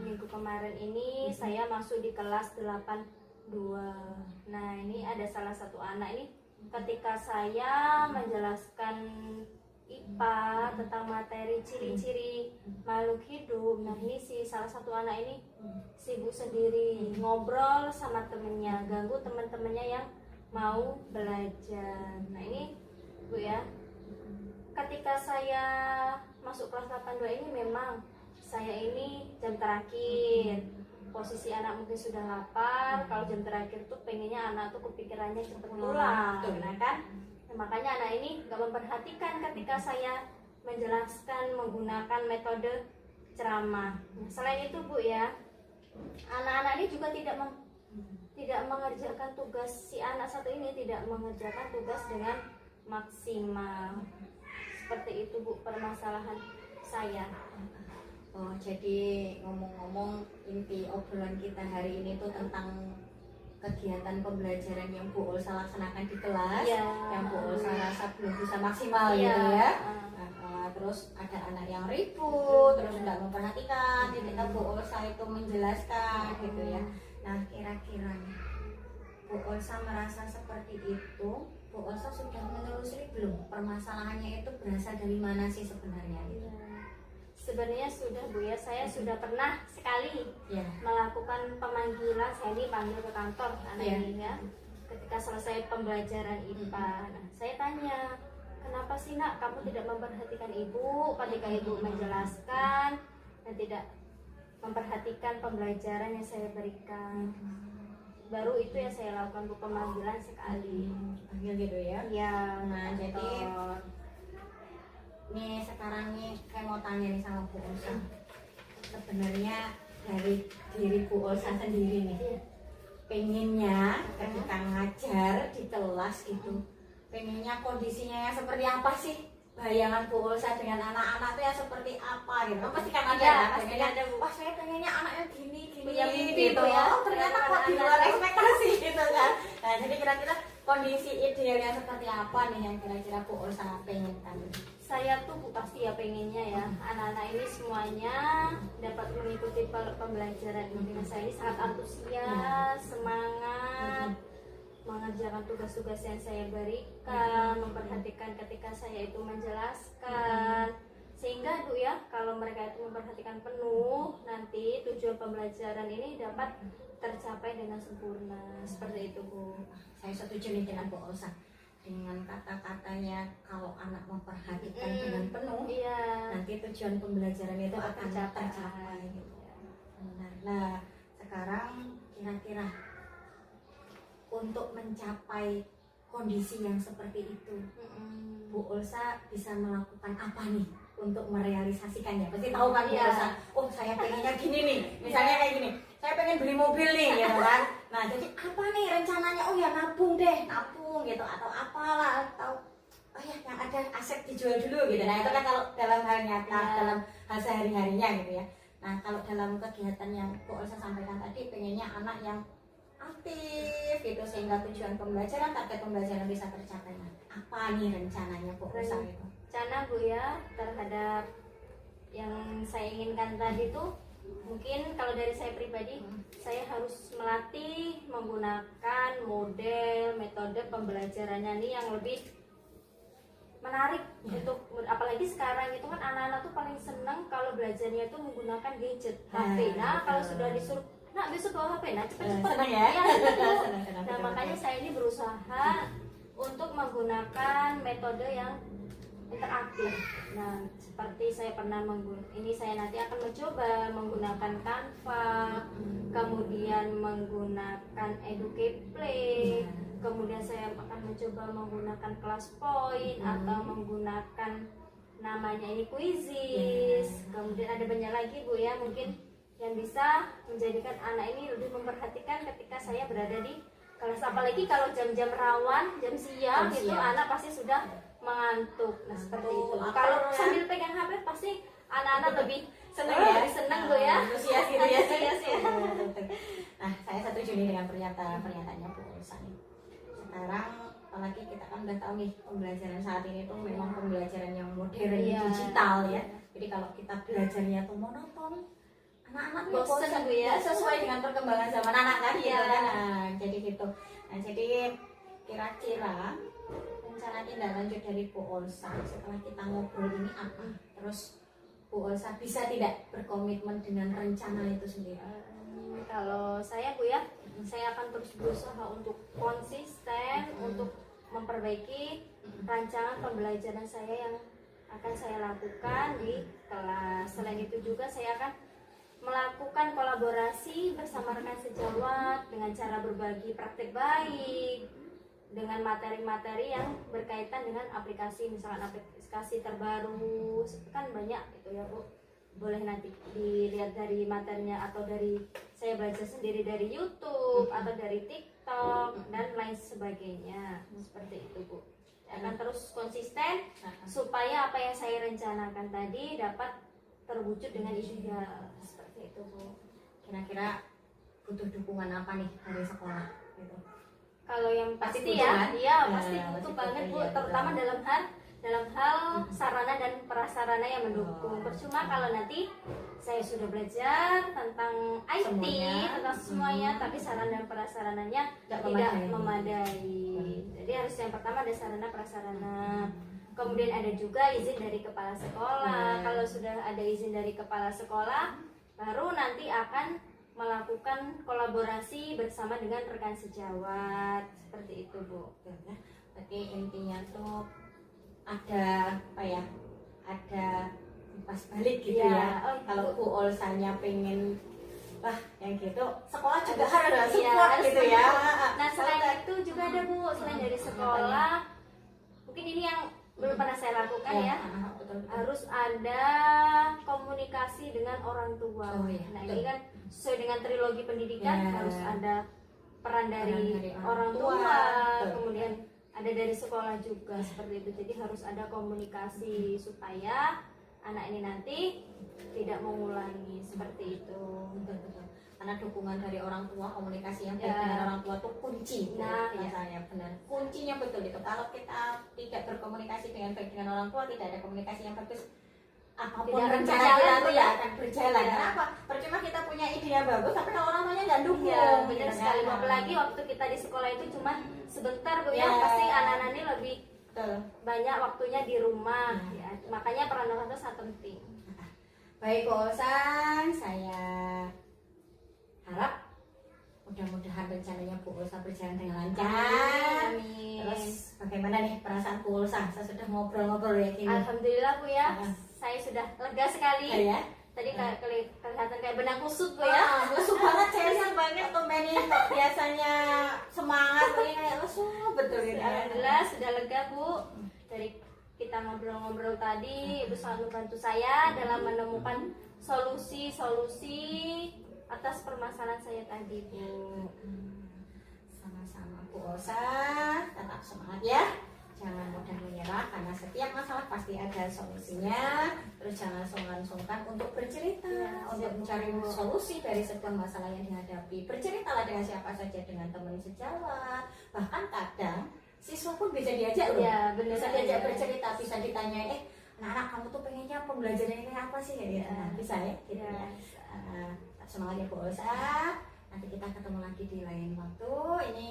Minggu kemarin ini saya masuk di kelas 82. Nah ini ada salah satu anak ini, ketika saya menjelaskan IPA tentang materi ciri-ciri makhluk hidup, nah ini si salah satu anak ini sibuk sendiri ngobrol sama temennya, ganggu teman-temannya yang mau belajar. Nah ini Bu ya, ketika saya masuk kelas 82 ini memang saya ini jam terakhir, posisi anak mungkin sudah lapar. Kalau jam terakhir tuh pengennya anak tuh kepikirannya cepet pulang, Betul. nah kan. Nah, makanya anak ini gak memperhatikan ketika saya menjelaskan menggunakan metode ceramah. Nah, selain itu Bu ya, anak-anak ini juga tidak mengerjakan tugas, si anak satu ini tidak mengerjakan tugas dengan maksimal. Seperti itu Bu permasalahan saya. Oh, jadi ngomong-ngomong, inti obrolan kita hari ini tuh tentang kegiatan pembelajaran yang Bu Olsa laksanakan di kelas, Iya. yang Bu Olsa rasa belum bisa maksimal Iya. gitu ya. Terus ada anak yang ribut, terus tidak memperhatikan, ketika Bu Olsa itu menjelaskan gitu ya. Nah, kira-kira nih, Bu Olsa merasa seperti itu, Bu Olsa sudah menelusuri belum permasalahannya itu berasal dari mana sih sebenarnya gitu? Sebenarnya sudah Bu ya, saya sudah pernah sekali Ya. melakukan pemanggilan, saya dipanggil ke kantor anak Iya. ini ya. Ketika selesai pembelajaran IPA, nah, saya tanya, kenapa sih Nak kamu tidak memperhatikan Ibu ketika Ibu menjelaskan dan tidak memperhatikan pembelajaran yang saya berikan? Baru itu yang saya lakukan Bu, pemanggilan sekali. Panggil gitu ya. Ya, Nah, jadi nih sekarang nih saya mau tanya nih sama Bu Olsa. Sebenarnya dari diri Bu Olsa sendiri nih, pengennya ketika ngajar di kelas itu, pengennya kondisinya yang seperti apa sih? Bayangan Bu Olsa dengan anak-anak itu yang seperti apa gitu? Kan pasti kan ada Iya, kan? pasti Pengennya, ada, Bu. wah saya pengennya anaknya gini Punya mimpi, gitu Bu, ya. ya. Oh ternyata kok di Anak-anak luar itu. ekspektasi gitu kan? Nah jadi kira-kira kondisi idealnya seperti apa nih yang kira-kira Bu Olsa pengenkan? Saya tuh Bu pasti ya pengennya ya anak-anak ini semuanya dapat mengikuti pembelajaran ini dengan saya ini sangat antusias, semangat mengerjakan tugas-tugas yang saya berikan, memperhatikan ketika saya itu menjelaskan, sehingga Bu ya kalau mereka itu memperhatikan penuh, nanti tujuan pembelajaran ini dapat tercapai dengan sempurna. Seperti itu Bu. Saya setuju nih dengan Bu Olsa dengan kata-katanya, kalau anak memperhatikan dengan penuh, Iya. nanti tujuan pembelajaran itu akan Tercapai. tercapai gitu. Benar. Nah sekarang kira-kira untuk mencapai kondisi yang seperti itu, Bu Olsa bisa melakukan apa nih untuk merealisasikannya? Pasti tahu kan Bu Iya. Olsa, oh saya pengennya gini nih, misalnya kayak gini, saya pengen beli mobil nih gitu kan. Nah jadi apa nih rencananya? Oh ya nabung deh, nabung gitu, atau apalah, atau oh ya yang ada aset dijual dulu gitu. Nah itu kan kalau dalam hal nyata, dalam hal sehari-harinya gitu ya. Nah kalau dalam kegiatan yang Bu Olsa sampaikan tadi, pengennya anak yang aktif gitu sehingga tujuan pembelajaran, target pembelajaran bisa tercapai. Nah, apa nih rencananya Bu Olsa itu? Rencana Bu ya terhadap yang saya inginkan tadi tuh, mungkin kalau dari saya pribadi, saya harus melatih menggunakan model metode pembelajarannya nih yang lebih menarik untuk, apalagi sekarang itu kan anak-anak tuh paling seneng kalau belajarnya itu menggunakan gadget HP. Nah kalau sudah disuruh nah besok bawa HP, nah cepet-cepet Senang ya? Nah makanya saya ini berusaha untuk menggunakan metode yang interaktif. Nah, seperti saya pernah ini saya nanti akan mencoba menggunakan Canva, kemudian menggunakan Educate Play, kemudian saya akan mencoba menggunakan ClassPoint atau menggunakan namanya ini Quizzes. Kemudian ada banyak lagi Bu ya, mungkin yang bisa menjadikan anak ini lebih memperhatikan ketika saya berada di kelas, apalagi kalau jam-jam rawan, jam siang itu anak pasti sudah mengantuk. Nah seperti itu. Kalau sambil pegang HP pasti anak-anak lebih senang ya, lebih senang Bu ya. Antusias gitu ya. Nah saya setuju nih dengan pernyataannya Bu Olsa nih. Sekarang apalagi kita kan udah tahu nih pembelajaran saat ini tuh memang pembelajaran yang modern, digital ya. Jadi kalau kita belajarnya tuh monoton, anak-anak bosan Bu ya, sesuai dengan perkembangan zaman anak kan gitu kan. Nah, jadi gitu. Nah, jadi kira-kira rencana tindak lanjut dari Bu Olsa setelah kita ngobrol ini apa? Terus Bu Olsa bisa tidak berkomitmen dengan rencana itu sendiri? Kalau saya Bu ya, saya akan terus berusaha untuk konsisten untuk memperbaiki rancangan pembelajaran saya yang akan saya lakukan di kelas. Selain itu juga saya akan melakukan kolaborasi bersama rekan sejawat dengan cara berbagi praktek baik dengan materi-materi yang berkaitan dengan aplikasi, misalkan aplikasi terbaru kan banyak itu ya Bu, boleh nanti dilihat dari materinya atau dari saya belajar sendiri dari YouTube atau dari TikTok dan lain sebagainya. Seperti itu Bu, akan terus konsisten supaya apa yang saya rencanakan tadi dapat terwujud dengan ideal. Seperti itu Bu. Kira-kira butuh dukungan apa nih dari sekolah gitu? Kalau yang pasti butuh, ya, kan? iya pasti butuh banget Bu, iya, terutama dalam hal sarana dan prasarana yang mendukung. Percuma kalau nanti saya sudah belajar tentang IT, tentang semuanya, tapi sarana dan prasarananya tidak memadai. Jadi harus yang pertama ada sarana prasarana. Kemudian ada juga izin dari kepala sekolah. Kalau sudah ada izin dari kepala sekolah, baru nanti akan melakukan kolaborasi bersama dengan rekan sejawat. Seperti itu Bu. Berarti intinya tuh ada apa ya? Ada pas balik gitu ya. Kalau Bu Olsanya pengen yang gitu, sekolah juga harus support gitu ya. Nah selain itu juga ada Bu, selain dari sekolah, mungkin ini yang belum pernah saya lakukan ya, harus ada komunikasi dengan orang tua. Nah ini kan sesuai dengan trilogi pendidikan, harus ada peran dari orang tua, kemudian ada dari sekolah juga. Seperti itu, jadi harus ada komunikasi supaya anak ini nanti tidak mengulangi. Seperti itu. Karena dukungan dari orang tua, komunikasi yang baik dengan orang tua itu kunci. Nah, saya benar. Kuncinya betul itu. Kalau kita tidak berkomunikasi dengan baik dengan orang tua, tidak ada komunikasi yang bagus, apapun rencana kita itu ya akan berjalan. Kenapa? Percuma kita punya ide yang bagus, tapi kalau orang tuanya nggak dukung. Ya, benar sekali. Apalagi waktu kita di sekolah itu cuma sebentar Bu ya, pasti anak-anak ini lebih banyak waktunya di rumah. Ya, makanya peran orang tua sangat penting. Baik Bu Olsa, saya harap mudah-mudahan rencananya Bu Olsa berjalan dengan lancar. Amin. Terus bagaimana nih perasaan Bu Olsa? Saya sudah ngobrol-ngobrol ya kini. Alhamdulillah Bu ya, saya sudah lega sekali. Ya? Tadi kelihatan kayak benang kusut Bu ya. Lesu banget, saya banget tumbenin kok biasanya semangat ini kayak lesu betul ini. Alhamdulillah sudah lega Bu. Dari kita ngobrol-ngobrol tadi, Ibu selalu membantu saya dalam menemukan solusi-solusi atas permasalahan saya tadi Bu. Sama-sama Bu Olsa, tetap semangat ya. jangan mudah menyerah karena setiap masalah pasti ada solusinya. Terus jangan sungkan-sungkan untuk bercerita, Ya, untuk siap, mencari Bu. solusi dari sebuah masalah yang dihadapi. Berceritalah dengan siapa saja, dengan teman sejawat, bahkan kadang siswa pun bisa diajak loh. Ya, benar. Bisa diajak bercerita, bisa ditanya, anak kamu tuh pengennya pembelajaran ini apa sih? Ya, Ya. bisa ya, gitu Ya. ya. Semangat ya Bu Elsa. Nanti kita ketemu lagi di lain waktu. Ini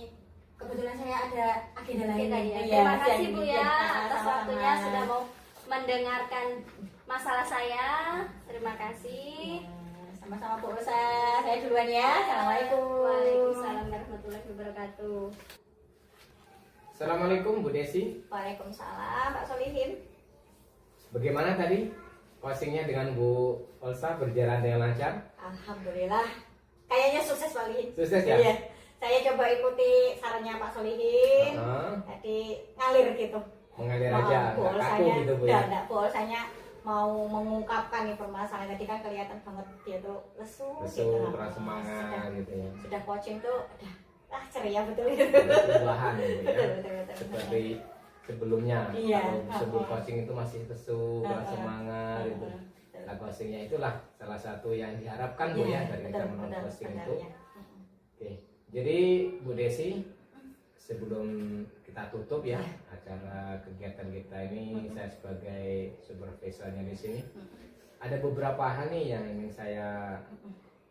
kebetulan saya ada agenda lain. Kita ya. Iya, Terima kasih yang Bu bikin, ya atas sama-sama. waktunya sudah mau mendengarkan masalah saya. Terima kasih. Sama-sama Bu Elsa. Saya duluan ya. Assalamualaikum. Waalaikumsalam warahmatullahi wabarakatuh. Assalamualaikum Bu Desi. Waalaikumsalam Pak Solihin. Bagaimana tadi closingnya dengan Bu Elsa, berjalan dengan lancar? Alhamdulillah. Kayaknya sukses Pak Solihin. Sukses ya? Iya. Saya coba ikuti sarannya Pak Solihin. Heeh. Jadi ngalir gitu. Mengalir aja, Bu nggak kaku Elsanya, gitu Bu ya? enggak, Bu Elsanya mau mengungkapkan nih permasalahan. Tadi kan kelihatan banget dia tuh lesu, Lesu, gitu. kurang semangat gitu ya. Sudah coaching tuh udah ceria betul itu. Ada perubahan gitu ya. Betul. Seperti sebelumnya, Iya. kalau sebelum coaching itu masih lesu, kurang semangat gitu. Betul. Nah, coachingnya itulah salah satu yang diharapkan Bu ya dari kita menonton coaching itu. ya. Oke, jadi Bu Desi, sebelum kita tutup ya acara kegiatan kita ini, saya sebagai supervisornya di sini, ada beberapa hal nih yang ingin saya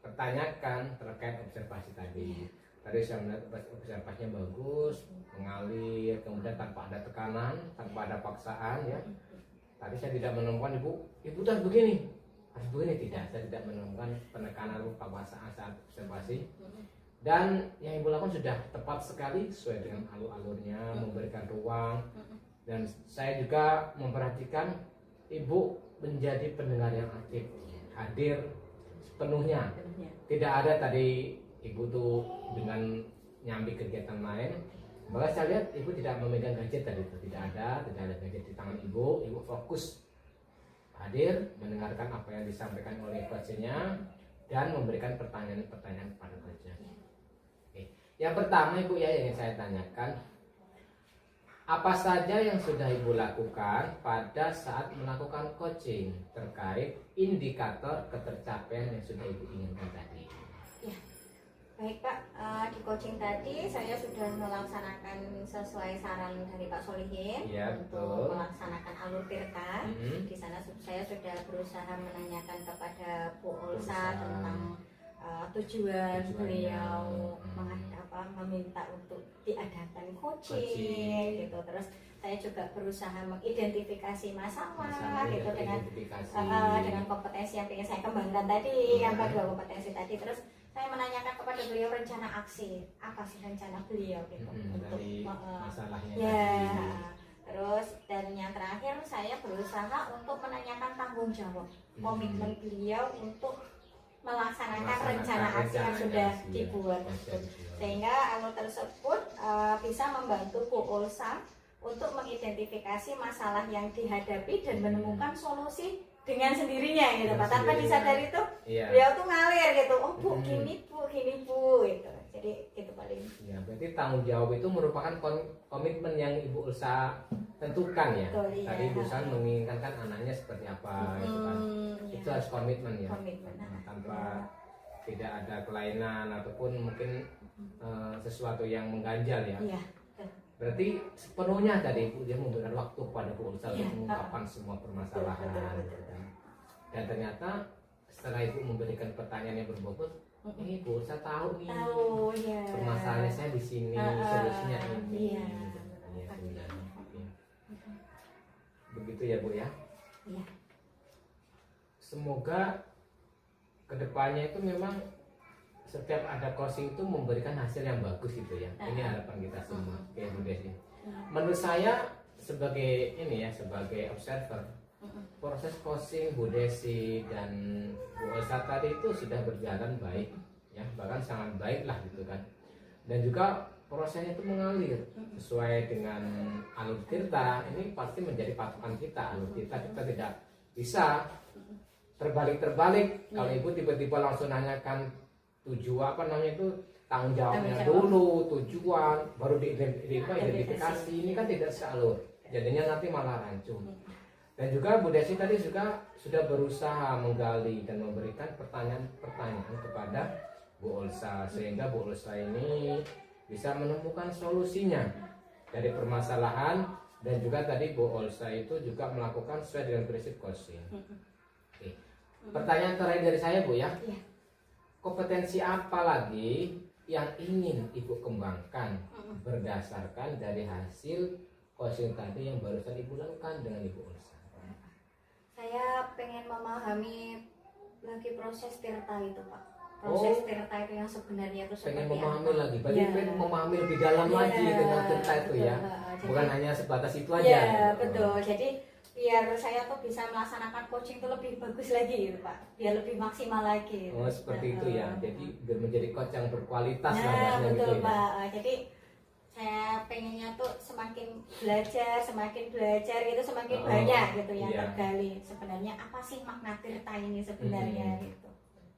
pertanyakan terkait observasi tadi. Tadi saya melihat observasinya bagus, mengalir, kemudian tanpa ada tekanan, tanpa ada paksaan ya. Tadi saya tidak menemukan ibu harus begini, tidak. Saya tidak menemukan penekanan atau paksaan saat observasi. Dan yang ibu lakukan sudah tepat sekali sesuai dengan alur-alurnya, memberikan ruang. Dan saya juga memperhatikan ibu menjadi pendengar yang aktif, hadir sepenuhnya. Tidak ada tadi ibu tuh dengan nyambi kegiatan lain. Bahkan saya lihat ibu tidak memegang gadget tadi itu, tidak ada gadget di tangan ibu. Ibu fokus hadir, mendengarkan apa yang disampaikan oleh coachnya dan memberikan pertanyaan-pertanyaan kepada coachnya. Yang pertama Ibu ya yang saya tanyakan, apa saja yang sudah Ibu lakukan pada saat melakukan coaching terkait indikator ketercapaian yang sudah Ibu inginkan tadi? Ya, baik Pak, di coaching tadi saya sudah melaksanakan sesuai saran dari Pak Solihin. Iya, untuk betul. melaksanakan alur tirta. Di sana saya sudah berusaha menanyakan kepada Bu Ulsa tentang tujuan beliau meminta untuk diadakan coaching gitu. Terus saya juga berusaha mengidentifikasi masalah gitu dengan kompetensi yang ingin saya kembangkan tadi, yang kedua kompetensi tadi. Terus saya menanyakan kepada beliau rencana aksi, apa sih rencana beliau gitu untuk dari masalahnya ya. tadi. Terus dan yang terakhir saya berusaha untuk menanyakan tanggung jawab, komitmen beliau untuk melaksanakan rencana aksi yang sudah dibuat, sehingga alur tersebut bisa membantu Bu Ulsa untuk mengidentifikasi masalah yang dihadapi dan menemukan solusi dengan sendirinya gitu Pak. Tanpa disadari itu beliau tuh ngalir gitu, oh Bu gini Bu gitu. Jadi gitu paling. Ya, berarti tanggung jawab itu merupakan komitmen yang Ibu Ulsa tentukan ya. Betul, iya. Tadi Ibu Ulsa menginginkan kan anaknya seperti apa gitu kan. Iya. Itu harus komitmen ya. Komitmen. Tanpa tidak ada kelainan ataupun mungkin sesuatu yang mengganjal ya. Iya. Berarti sepenuhnya tadi Ibu dia memberikan waktu kepada Bu Ulsa Iya. untuk mengungkapkan semua permasalahan. Betul. Dan ternyata setelah Ibu memberikan pertanyaan yang berbobot, ini Bu Ulsa tahu nih. Tahu ya. Permasalahannya saya di sini, solusinya ini. Iya. Iya, benar. Iya. Begitu ya Bu ya. Iya. Semoga kedepannya itu memang setiap ada coaching itu memberikan hasil yang bagus gitu ya. Ini harapan kita semua. Oke Bu Desi. Menurut saya sebagai ini ya, sebagai observer, proses coaching Bu Desi dan Bu Elsa tadi itu sudah berjalan baik ya, bahkan sangat baik lah gitu kan. Dan juga prosesnya itu mengalir sesuai dengan alur tirta. Ini pasti menjadi patokan kita. Alur tirta kita tidak bisa terbalik kalau Ibu tiba-tiba langsung nanyakan tujuan tanggung jawabnya Tanggung jawab. dulu, tujuan, baru diidentifikasi. Ini kan tidak sealur, jadinya nanti malah rancu. Dan juga Bu Desi tadi juga sudah berusaha menggali dan memberikan pertanyaan-pertanyaan kepada Bu Olsa, sehingga Bu Olsa ini bisa menemukan solusinya dari permasalahan. Dan juga tadi Bu Olsa itu juga melakukan sesuai dengan prinsip coaching. Oke. Pertanyaan terakhir dari saya Bu ya, Iya. kompetensi apa lagi yang ingin Ibu kembangkan berdasarkan dari hasil coaching tadi yang barusan Ibu lakukan dengan Ibu Olsa? Saya pengen memahami lagi proses tirta itu Pak. Proses tirta itu yang sebenarnya itu Pengen seperti memahami apa. lagi, berarti Ya. pengen memahami lebih dalam Ya, lagi tentang tirta itu ya, betul. bukan hanya sebatas itu aja. Ya, betul. Jadi biar saya tuh bisa melaksanakan coaching itu lebih bagus lagi gitu Pak, biar lebih maksimal lagi gitu. Oh seperti itu ya, jadi biar menjadi coach yang berkualitas lah Nah, bahasanya betul gitu ya. Pak. Jadi saya pengennya tuh semakin belajar gitu, semakin Oh, banyak gitu yang iya. tergali. Sebenarnya apa sih makna tirta ini sebenarnya gitu.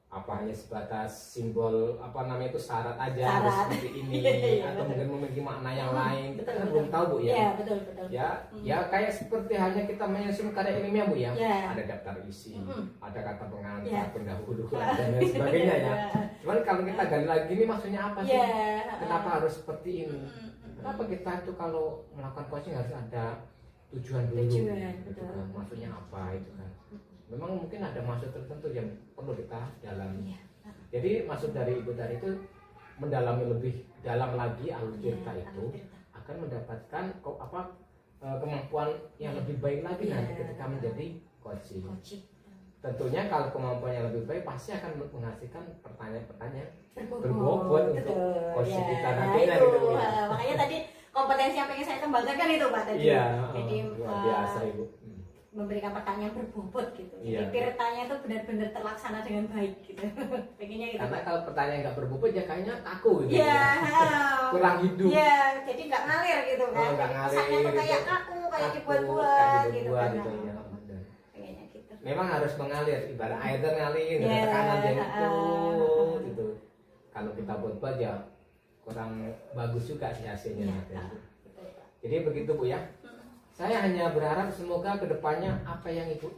Apa hanya sebatas simbol apa namanya itu syarat aja Syarat. harus seperti ini Iya, atau betul. mungkin memiliki makna yang lain, kita kan Betul, belum tahu Bu ya. Iya, betul. Ya, ya kayak seperti halnya kita menyusun karya ilmiah Bu ya. Ya. Ada daftar isi, ada kata pengantar, Ya. pendahulu dan lain sebagainya ya. Cuman kalau kita gali lagi ini maksudnya apa sih? Iya. Kenapa harus seperti ini? Kenapa kita itu kalau melakukan coaching harus ada tujuan dulu? Tujuan, Gitu betul. kan. Maksudnya apa itu kan? Memang mungkin ada maksud tertentu yang perlu kita dalami. Iya. Jadi maksud dari Ibu tadi itu mendalami lebih dalam lagi alur tirta Iya, itu alur tirta. akan mendapatkan kemampuan yang lebih baik lagi Iya. nanti ketika menjadi coaching. Coaching. Tentunya kalau kemampuannya lebih baik pasti akan menghasilkan pertanyaan-pertanyaan Berbobot, berbobot untuk betul. coaching Ya, kita nah nantinya itu, gitu ya. makanya tadi kompetensi yang pengen saya kembangkan kan itu Pak tadi. Iya, Jadi luar biasa Ibu. memberikan pertanyaan berbobot gitu. Iya. Jadi tirtanya itu benar-benar terlaksana dengan baik gitu. Pengennya gitu. Karena Pak. kalau pertanyaan nggak berbobot ya kayaknya kaku gitu. Iya, Kurang hidup. Iya, jadi nggak ngalir gitu kan. Oh, nggak ngalir Kesannya tuh kayak gitu. kaku, kayak Kaku, dibuat-buat kayak gitu dibuat kan. gitu ya. Benar. Pengennya gitu. Memang harus mengalir, ibarat air itu ngalir, Iya, tekanan dia itu gitu. Kalau kita buat ya kurang bagus juga sih hasilnya. Iya, nanti. betul Pak. Jadi begitu Bu ya. Saya hanya berharap semoga kedepannya apa yang Ibu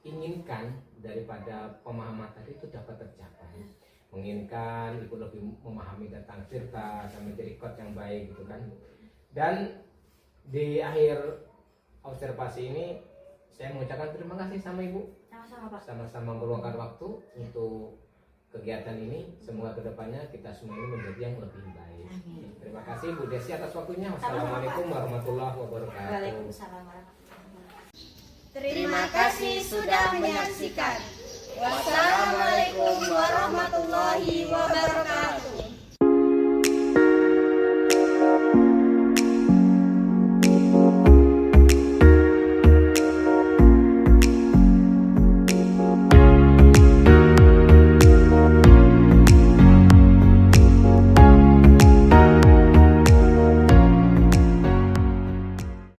inginkan daripada pemahaman tadi itu dapat tercapai. Menginginkan Ibu lebih memahami tentang tirta dan menjadi coach yang baik gitu kan. Dan di akhir observasi ini saya mengucapkan terima kasih sama Ibu, Sama-sama Pak. sama-sama meluangkan waktu untuk kegiatan ini. Semoga kedepannya kita semua ini menjadi yang lebih baik. Amin. Terima kasih Bu Desi atas waktunya. Sama-sama, Wassalamualaikum warahmatullahi wabarakatuh. Waalaikumsalam warahmatullahi wabarakatuh. Terima kasih sudah menyaksikan. Wassalamualaikum warahmatullahi wabarakatuh.